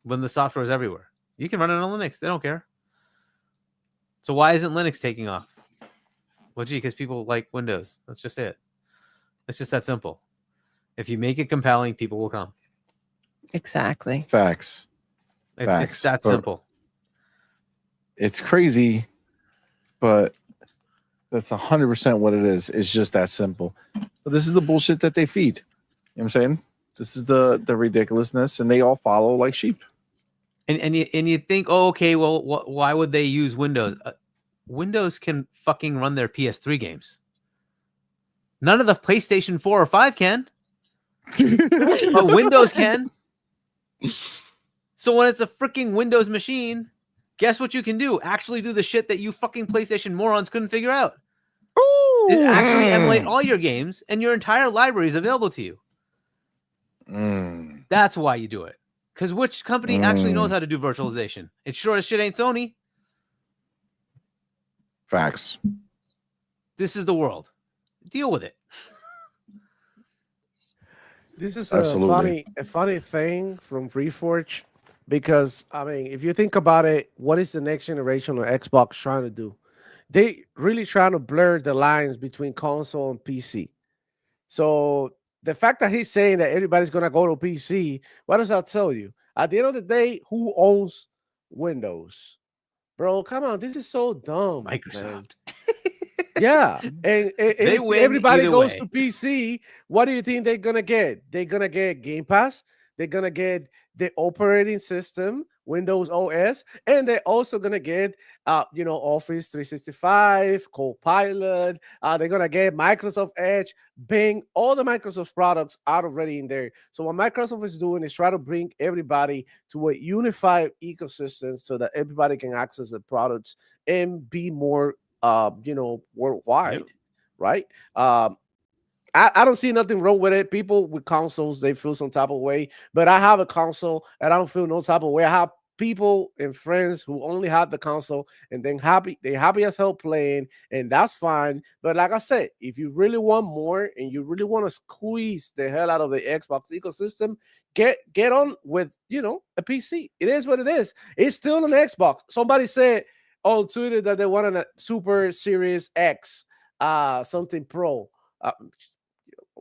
when the software is everywhere? You can run it on Linux. They don't care. So why isn't Linux taking off? Well, gee, because people like Windows. That's just it. It's just that simple. If you make it compelling, people will come. Exactly. Facts. It's that simple. It's crazy, but that's 100% what it is. It's just that simple. But this is the bullshit that they feed. You know what I'm saying? This is the ridiculousness, and they all follow like sheep. And you think, oh, okay, well, why would they use Windows? Windows can fucking run their PS3 games. None of the PlayStation 4 or 5 can. But Windows can. So when it's a freaking Windows machine, guess what you can do? Actually do the shit that you fucking PlayStation morons couldn't figure out. Is actually emulate all your games, and your entire library is available to you. That's why you do it. Because which company actually knows how to do virtualization? It sure as shit ain't Sony. Facts. This is the world. Deal with it. This is a funny thing from Reforge, because I mean, if you think about it, what is the next generation of Xbox trying to do? They really trying to blur the lines between console and PC. So the fact that he's saying that everybody's gonna go to PC, what does that tell you? At the end of the day, who owns Windows? Bro, come on, this is so dumb. Microsoft. Yeah, and if everybody goes to PC, what do you think they're gonna get? They're gonna get Game Pass. They're gonna get the operating system, Windows OS, and they're also gonna get, Office 365, Copilot. They're gonna get Microsoft Edge, Bing. All the Microsoft products are already in there. So what Microsoft is doing is try to bring everybody to a unified ecosystem so that everybody can access the products and be more worldwide. Yep. Right? I don't see nothing wrong with it. People with consoles, they feel some type of way, but I have a console and I don't feel no type of way. I have people and friends who only have the console and then they're happy as hell playing, and that's fine. But like I said, if you really want more and you really want to squeeze the hell out of the Xbox ecosystem, get on with a PC. It is what it is. It's still an Xbox. Somebody said on Twitter that they wanted a Super Series X, something Pro.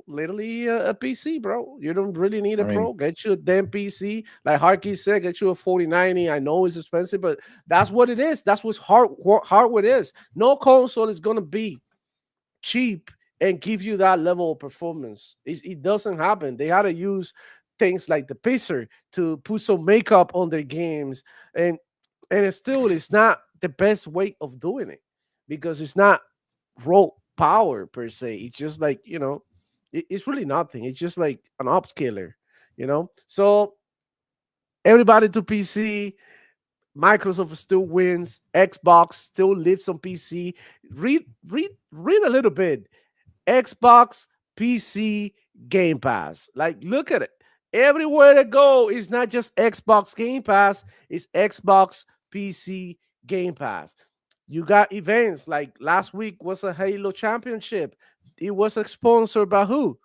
Literally a PC, bro. You don't really need a Pro. Get you a damn PC. Like Harky said, get you a 4090. I know it's expensive, but that's what it is. That's what's hardware is. No console is gonna be cheap and give you that level of performance. It doesn't happen. They had to use things like the Pacer to put some makeup on their games, and it's not the best way of doing it because it's not raw power per se. It's just like It's really nothing. It's just like an upscaler, So everybody to PC. Microsoft still wins. Xbox still lives on PC. Read a little bit. Xbox, PC, Game Pass. Like, look at it. Everywhere they go, it's not just Xbox Game Pass, it's Xbox, PC, Game Pass. You got events like last week was a Halo Championship. It was sponsored by who?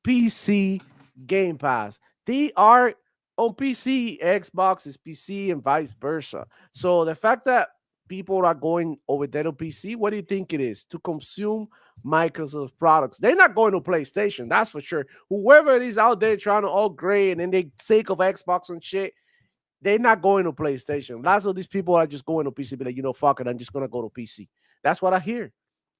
PC, Game Pass. They are on PC, Xbox is PC, and vice versa. So the fact that people are going over there to PC, what do you think it is? To consume Microsoft products. They're not going to PlayStation, that's for sure. Whoever it is out there trying to upgrade and the sake of Xbox and shit, they're not going to PlayStation. Lots of these people are just going to PC, be like, fuck it, I'm just going to go to PC. That's what I hear.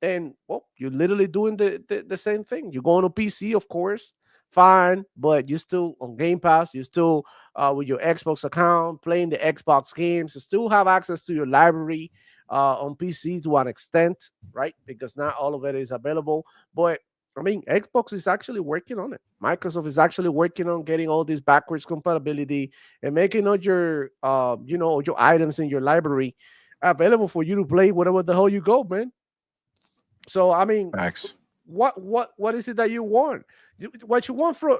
And, well, you're literally doing the same thing. You're going to PC, of course, fine, but you're still on Game Pass. You're still with your Xbox account, playing the Xbox games. You still have access to your library on PC to an extent, right? Because not all of it is available. But I mean, Xbox is actually working on it. Microsoft is actually working on getting all this backwards compatibility and making all your, your items in your library available for you to play whatever the hell you go, man. So I mean, Max, what is it that you want? What you want from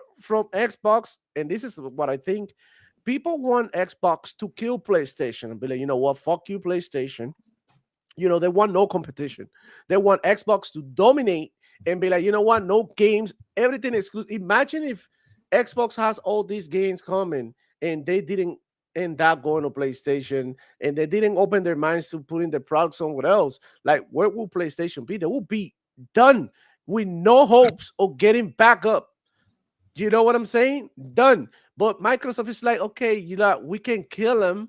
Xbox, and this is what I think. People want Xbox to kill PlayStation and be like, you know what, fuck you, PlayStation. They want no competition. They want Xbox to dominate and be like, you know what, no games, everything exclusive. Imagine if Xbox has all these games coming and they didn't end up going to PlayStation and they didn't open their minds to putting their products somewhere else. Like, where will PlayStation be? They will be done with no hopes of getting back up. You know what I'm saying? Done. But Microsoft is like, okay, we can kill them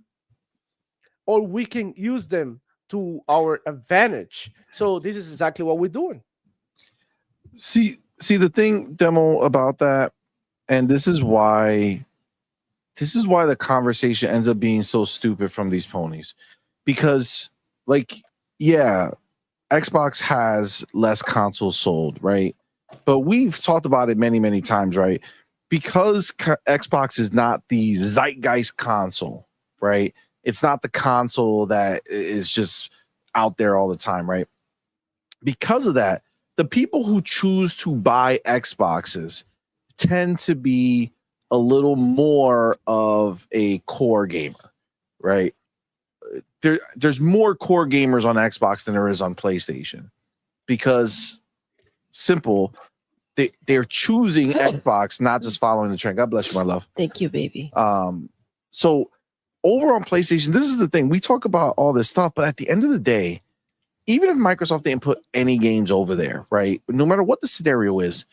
or we can use them to our advantage. So this is exactly what we're doing. See the thing, Demo, about that, and this is why the conversation ends up being so stupid from these ponies. Because, like, yeah, Xbox has less consoles sold, right? But we've talked about it many, many times, right? Because Xbox is not the zeitgeist console, right? It's not the console that is just out there all the time, right? Because of that, the people who choose to buy Xboxes tend to be a little more of a core gamer, right? There's more core gamers on Xbox than there is on PlayStation, because simple, they're choosing Xbox, not just following the trend. God bless you, my love. Thank you, baby. So over on PlayStation, this is the thing. We talk about all this stuff, but at the end of the day, even if Microsoft didn't put any games over there, right? No matter what the scenario is,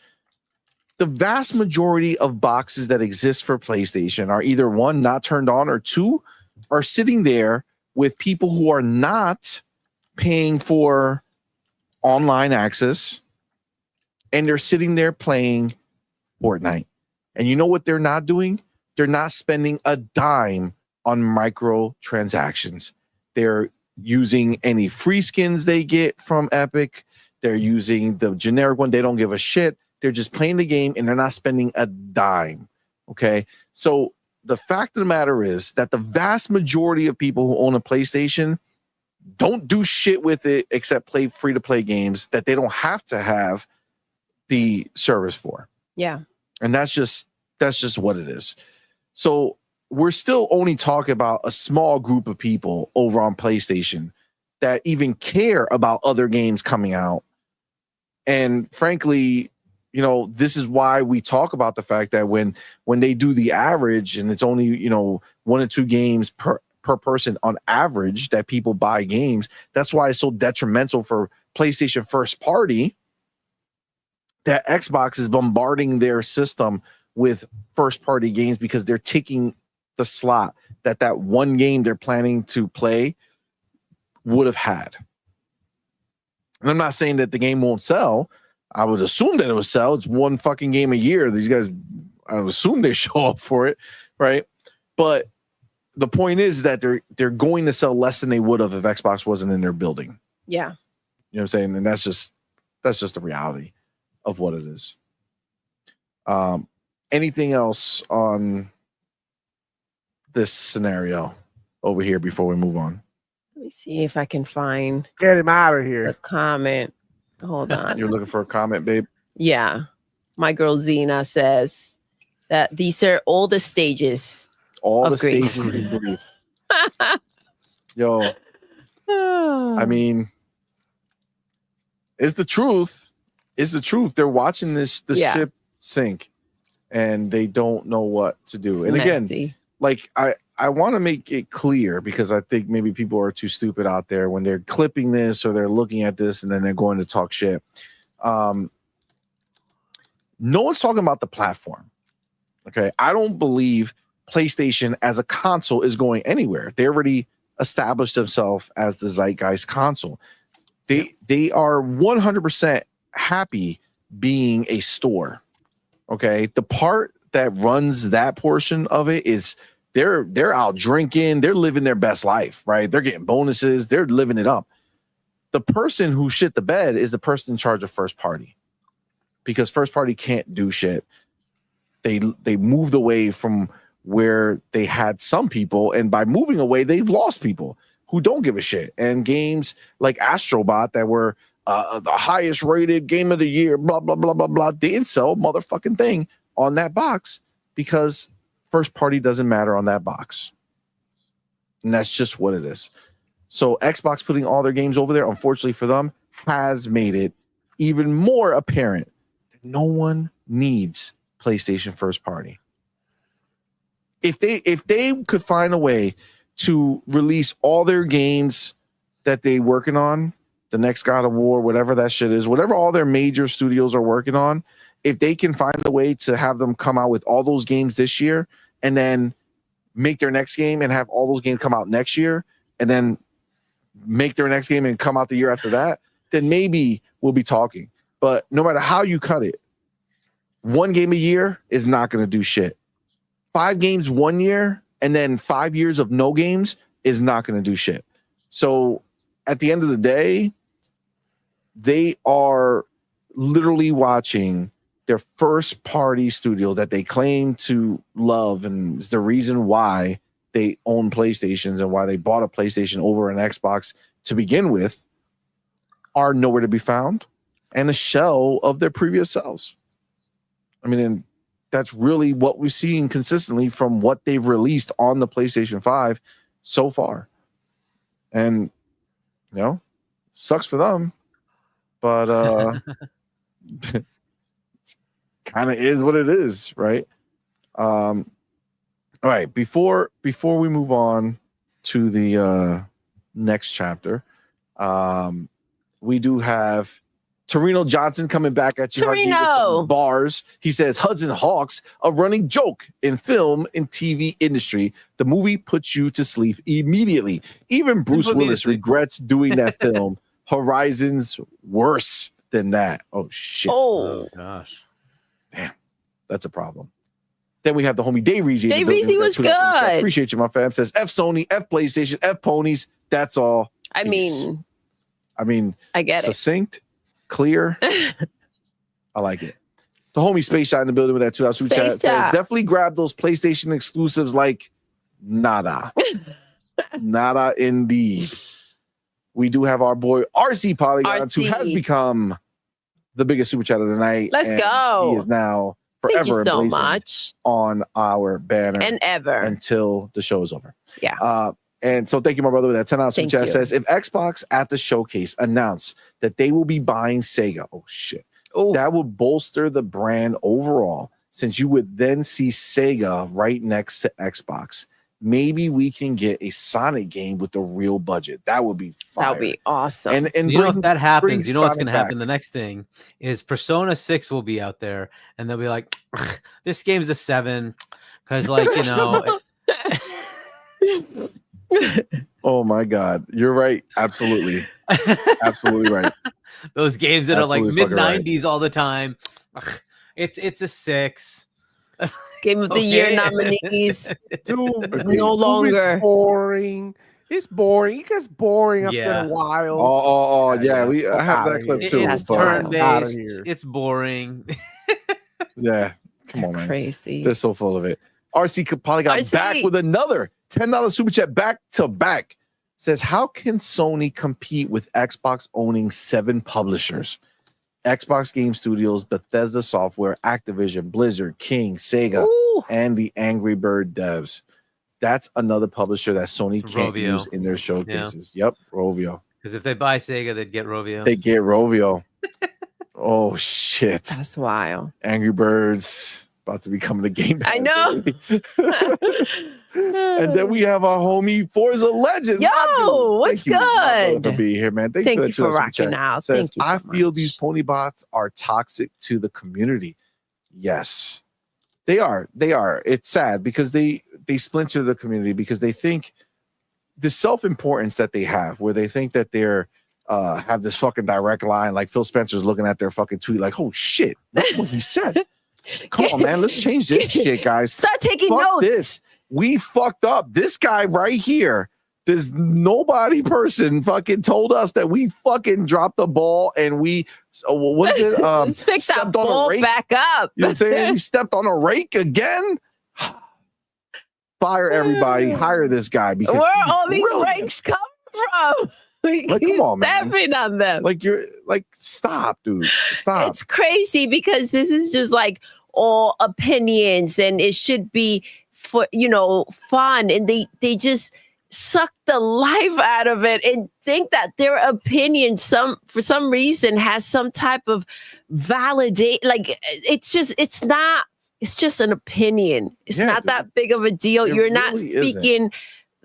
the vast majority of boxes that exist for PlayStation are either one, not turned on, or two, are sitting there with people who are not paying for online access, and they're sitting there playing Fortnite. And you know what they're not doing? They're not spending a dime on microtransactions. They're using any free skins they get from Epic. They're using the generic one. They don't give a shit. They're just playing the game and they're not spending a dime. Okay. So the fact of the matter is that the vast majority of people who own a PlayStation don't do shit with it except play free to play games that they don't have to have the service for. Yeah. And that's just what it is. So we're still only talking about a small group of people over on PlayStation that even care about other games coming out. And frankly, this is why we talk about the fact that when they do the average and it's only, 1 or 2 games per person on average that people buy games, that's why it's so detrimental for PlayStation first party that Xbox is bombarding their system with first party games, because they're taking the slot that one game they're planning to play would have had. And I'm not saying that the game won't sell. I would assume that it would sell. It's one fucking game a year. These guys, I would assume they show up for it, right? But the point is that they're going to sell less than they would have if Xbox wasn't in their building. Yeah. You know what I'm saying? And that's just the reality of what it is. Anything else on this scenario over here before we move on? Let me see if I can find Get him out of here. a comment. Hold on. You're looking for a comment, babe? Yeah. My girl Zena says that these are all the stages. All the grief. stages of grief. Yo, I mean, it's the truth. It's the truth. They're watching this ship sink, and they don't know what to do. And again, like I want to make it clear, because I think maybe people are too stupid out there when they're clipping this or they're looking at this and then they're going to talk shit. No one's talking about the platform. Okay, I don't believe PlayStation as a console is going anywhere. They already established themselves as the zeitgeist console. They are 100% happy being a store. Okay, the part that runs that portion of it is they're out drinking, they're living their best life, right? They're getting bonuses, they're living it up. The person who shit the bed is the person in charge of first party, because first party can't do shit. They moved away from where they had some people, and by moving away, they've lost people who don't give a shit. And games like Astrobot that were the highest rated game of the year, blah, blah, blah, blah, blah, they didn't sell a motherfucking thing on that box because first party doesn't matter on that box. And that's just what it is. So Xbox putting all their games over there, unfortunately for them, has made it even more apparent that no one needs PlayStation first party. If they could find a way to release all their games that they're working on, the next God of War, whatever that shit is, whatever all their major studios are working on, if they can find a way to have them come out with all those games this year and then make their next game and have all those games come out next year and then make their next game and come out the year after that, then maybe we'll be talking. But no matter how you cut it, one game a year is not going to do shit. 5 games 1 year and then 5 years of no games is not going to do shit. So at the end of the day, they are literally watching their first party studio that they claim to love, and is the reason why they own PlayStations and why they bought a PlayStation over an Xbox to begin with, are nowhere to be found, and a shell of their previous selves. I mean, and that's really what we've seen consistently from what they've released on the PlayStation 5 so far. And, you know, sucks for them, but it kind of is what it is, right? All right, before we move on to the next chapter, we do have Torino Johnson coming back at you. Torino bars. He says Hudson Hawks, a running joke in film and TV industry. The movie puts you to sleep immediately. Even Bruce Willis regrets doing that film. Horizon's worse than that. Oh shit. Oh gosh. Damn. That's a problem. Then we have the homie Dave Reezy. Dave Reezy was good. Appreciate you, my fam. Says F Sony, F PlayStation, F ponies. That's all. I mean, I get succinct, clear. I like it. The homie Space Shot in the building with that $2 super chat says, definitely grab those PlayStation exclusives like nada. Nada indeed. We do have our boy RC Polygons, who has become the biggest super chat of the night. Let's go. He is now forever so much on our banner and ever until the show is over. Yeah. And so thank you, my brother, with that $10 super chat. Says, if Xbox at the showcase announced that they will be buying Sega, oh shit, that would bolster the brand overall, since you would then see Sega right next to Xbox. Maybe we can get a Sonic game with a real budget. That would be fire. That would be awesome. And you know, if that happens, you know what's going to happen? The next thing is Persona 6 will be out there, and they'll be like, this game's a 7, because, like, you know. Oh my God, you're right. Absolutely, absolutely right. Those games that absolutely are like mid-90s all the time. It's a 6. Game of the year nominees. Dude, no longer boring. It's boring. It gets boring after a while. Oh, yeah. I have that clip too. It's turn-based. It's boring. Yeah. Come on, man. Crazy. They're so full of it. RC Polygon back with another $10 super chat back to back. Says, how can Sony compete with Xbox owning 7 publishers? Xbox Game Studios, Bethesda Software, Activision, Blizzard, King, Sega, and the Angry Bird devs. That's another publisher that Sony can't use in their showcases. Yep, Rovio. Because if they buy Sega, they'd get Rovio. They get Rovio. Oh, shit. That's wild. Angry Birds about to become the Game Pass. I know. And then we have our homie Forza Legend. Yo, what's good? For being here, man. Thank you for rocking out. Says, I feel these pony bots are toxic to the community. Yes, they are. They are. It's sad because they splinter the community because they think the self-importance that they have, where they think that they're have this fucking direct line, like Phil Spencer's looking at their fucking tweet, like, oh shit, that's what he said. Come on, man, let's change this shit, guys. Start taking notes. This. We fucked up. This guy right here, this nobody person fucking told us that we fucking dropped the ball and we what is it? Stepped on a rake. Back up. You know what I'm saying? We stepped on a rake again. Fire everybody. Hire this guy because where all these rakes come from? Like, come on, man. Stepping on them. Like you're like, stop, dude. Stop. It's crazy because this is just like all opinions and it should be for fun, and they just suck the life out of it and think that their opinion for some reason has some type of validate. Like it's just an opinion. It's not that big of a deal. You're really not speaking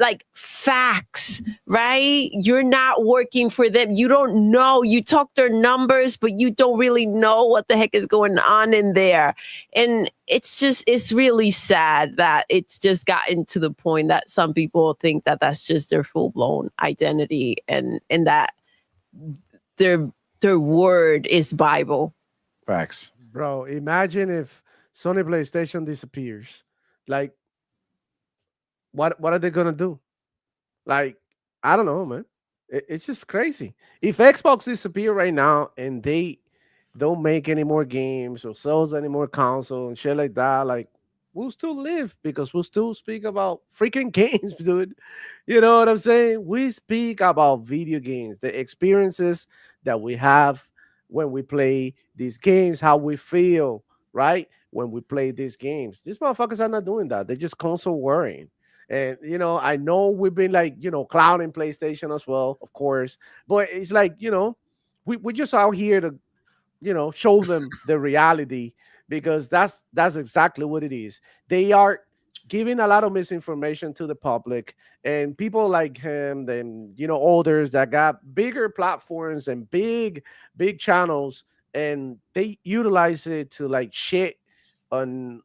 like facts, right? You're not working for them. You don't know. You talk their numbers, but you don't really know what the heck is going on in there. And it's really sad that it's just gotten to the point that some people think that that's just their full-blown identity and that their word is Bible. Facts. Bro, imagine if Sony PlayStation disappears. Like, what are they gonna do? Like, I don't know, man. It's just crazy. If Xbox disappear right now and they don't make any more games or sells any more console and shit like that, like we'll still live because we'll still speak about freaking games, dude. You know what I'm saying? We speak about video games, the experiences that we have when we play these games, how we feel, right? When we play these games. These motherfuckers are not doing that. They're just console worrying. And, I know we've been like, clowning PlayStation as well, of course. But it's like, we're just out here to, show them the reality because that's exactly what it is. They are giving a lot of misinformation to the public and people like him, then, others that got bigger platforms and big channels and they utilize it to like shit on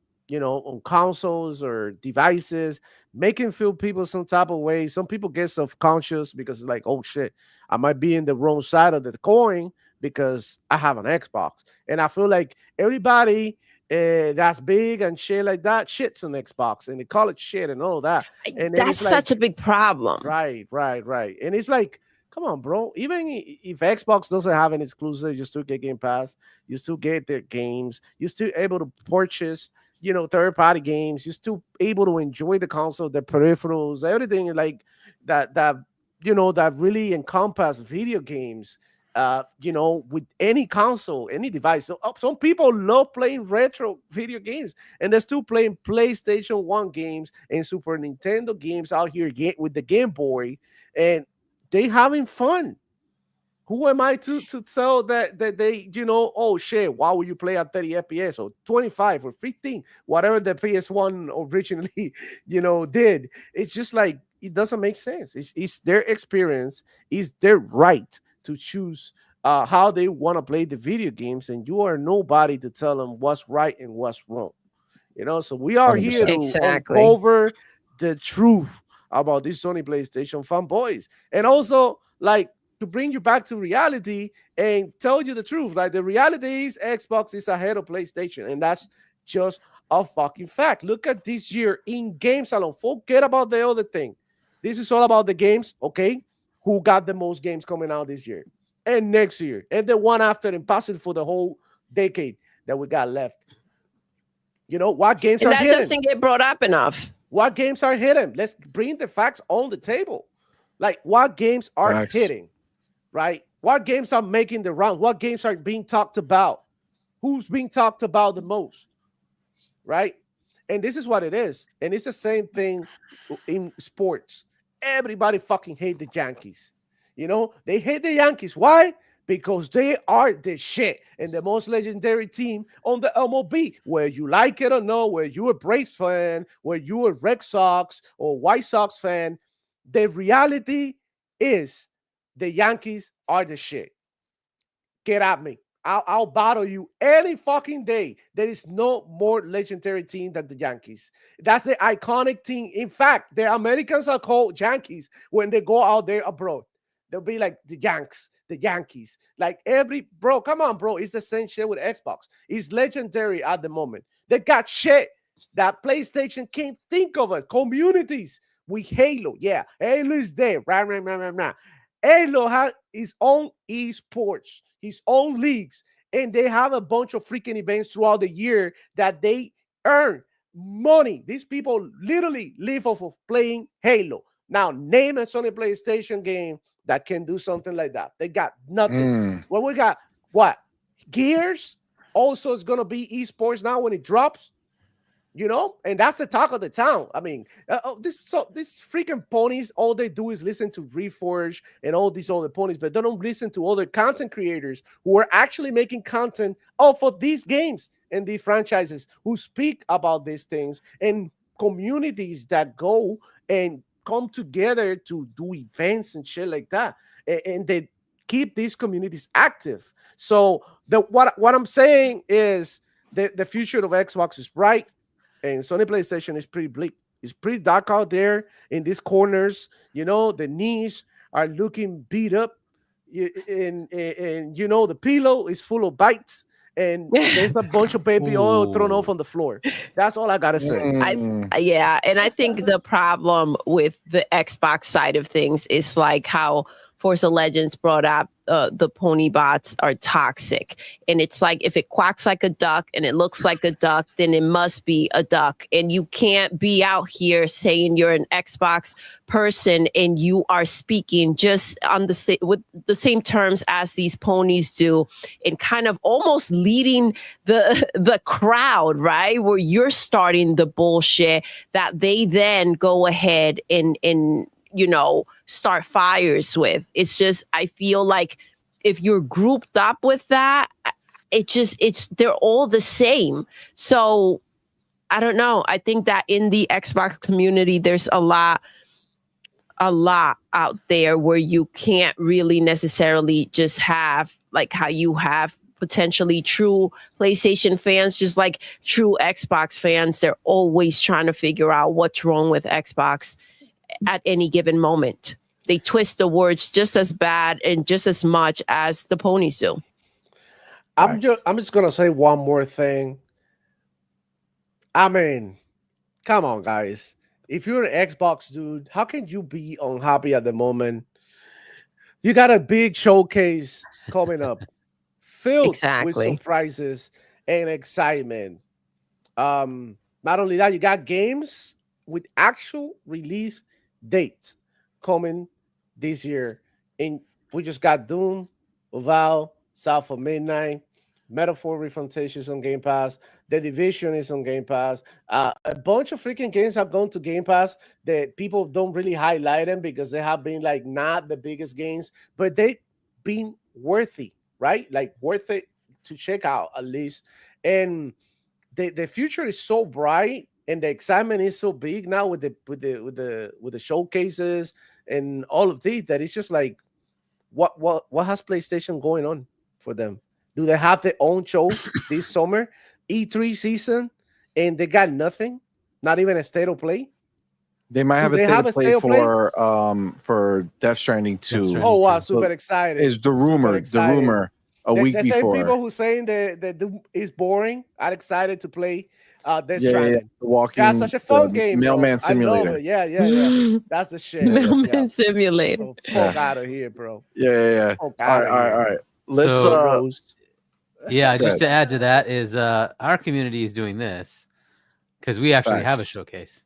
consoles or devices, making feel people some type of way. Some people get self-conscious because it's like, oh shit, I might be in the wrong side of the coin because I have an Xbox. And I feel like everybody that's big and shit like that shits on Xbox and they call it shit and all that. And that's such a big problem. Right. And it's like, come on, bro. Even if Xbox doesn't have an exclusive, you still get Game Pass. You still get their games. You're still able to purchase third-party games. You're still able to enjoy the console, the peripherals, everything like that that really encompass video games, with any console, any device. So some people love playing retro video games, and they're still playing PlayStation 1 games and Super Nintendo games out here with the Game Boy, and they having fun. Who am I to tell that they, oh shit, why would you play at 30 FPS or 25 or 15, whatever the PS1 originally, did. It's just like, it doesn't make sense. It's their experience. It's their right to choose how they want to play the video games, and you are nobody to tell them what's right and what's wrong. So we are 100%. Here to uncover the truth about these Sony PlayStation fanboys, and also like to bring you back to reality and tell you the truth. Like the reality is Xbox is ahead of PlayStation, and that's just a fucking fact. Look at this year in games alone. Forget about the other thing. This is all about the games, okay? Who got the most games coming out this year and next year and the one after and passing for the whole decade that we got left. You know, what games and are that hidden? doesn't get brought up enough. What games are hidden? Let's bring the facts on the table. Like, what games are hitting, right? What games are making the round? What games are being talked about? Who's being talked about the most, right? And this is what it is. And it's the same thing in sports. Everybody fucking hate the Yankees. You know, they hate the Yankees. Why? Because they are the shit and the most legendary team on the MLB. Where you like it or no, where you're a Braves fan, where you're a Red Sox or White Sox fan, the reality is the Yankees are the shit. Get at me. I'll battle you any fucking day. There is no more legendary team than the Yankees. That's the iconic team. In fact, the Americans are called Yankees when they go out there abroad. They'll be like the Yankees. Like bro, come on, bro. It's the same shit with Xbox. It's legendary at the moment. They got shit that PlayStation can't think of us. Communities with Halo. Yeah, Halo is there. Right. Halo has his own esports, his own leagues, and they have a bunch of freaking events throughout the year that they earn money. These people literally live off of playing Halo. Now, name a Sony PlayStation game that can do something like that. They got nothing. Well, we got what? Gears also is going to be esports now when it drops. You know, and that's the talk of the town. I mean, these freaking ponies, all they do is listen to Reforge and all these other ponies, but they don't listen to other content creators who are actually making content off of these games and these franchises, who speak about these things, and communities that go and come together to do events and shit like that, and they keep these communities active. So what I'm saying is the future of Xbox is bright. And Sony PlayStation is pretty bleak. It's pretty dark out there in these corners. You know, the knees are looking beat up. And you know, the pillow is full of bites. And there's a bunch of baby oil thrown off on the floor. That's all I got to say. And I think the problem with the Xbox side of things is like how Forza Legends brought up the pony bots are toxic. And it's like, if it quacks like a duck and it looks like a duck, then it must be a duck. And you can't be out here saying you're an Xbox person and you are speaking just on with the same terms as these ponies do, and kind of almost leading the crowd, right? Where you're starting the bullshit that they then go ahead and you know, start fires with. It's just, I feel like if you're grouped up with that, they're all the same. So I don't know. I think that in the Xbox community, there's a lot out there where you can't really necessarily just have like how you have potentially true PlayStation fans, just like true Xbox fans. They're always trying to figure out what's wrong with Xbox at any given moment. They twist the words just as bad and just as much as the ponies do. I'm just gonna say one more thing. I mean, come on, guys. If you're an Xbox dude, how can you be unhappy at the moment? You got a big showcase coming up, filled with surprises and excitement. Not only that, you got games with actual release dates coming this year. And we just got Doom, Val, South of Midnight, Metaphor Refantasia on Game Pass. The Division is on Game Pass. A bunch of freaking games have gone to Game Pass that people don't really highlight them because they have been like not the biggest games, but they've been worthy, right? Like worth it to check out at least. And the future is so bright. And the excitement is so big now with the showcases and all of these that it's just like, what has PlayStation going on for them? Do they have their own show this summer, E3 season, and they got nothing? Not even a state of play. They might have a state of play for Death Stranding 2. Oh wow, super excited! Is the rumor? The rumor a week before. The same people who saying that Doom is boring are excited to play. Death Stranding. Walking. That's such a fun game. Mailman Simulator. I love it. Yeah. That's the shit. Mailman Simulator. Oh, fuck out of here, bro. Yeah. All right. Let's just to add to that is our community is doing this. because we actually have a showcase.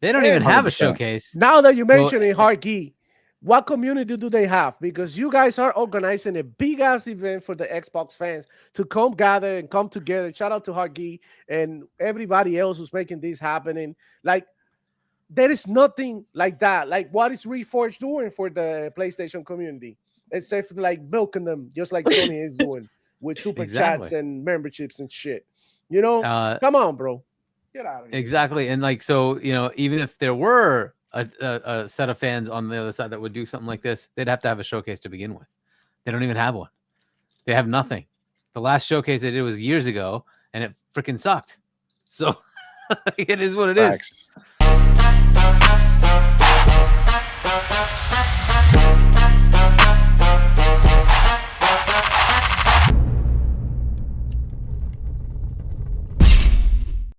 They don't even have a showcase. Now that you mention it, Harkey, what community do they have? Because you guys are organizing a big ass event for the Xbox fans to come gather and come together. Shout out to Harkey and everybody else who's making this happening. Like, there is nothing like that. Like, what is Reforge doing for the PlayStation community? Except for like milking them, just like Sony is doing with super chats and memberships and shit. You know, come on, bro. Get out of here. Exactly. And like, so, you know, even if there were a set of fans on the other side that would do something like this, they'd have to have a showcase to begin with. They don't even have one. They have nothing. The last showcase they did was years ago, and it freaking sucked. So it is what it is.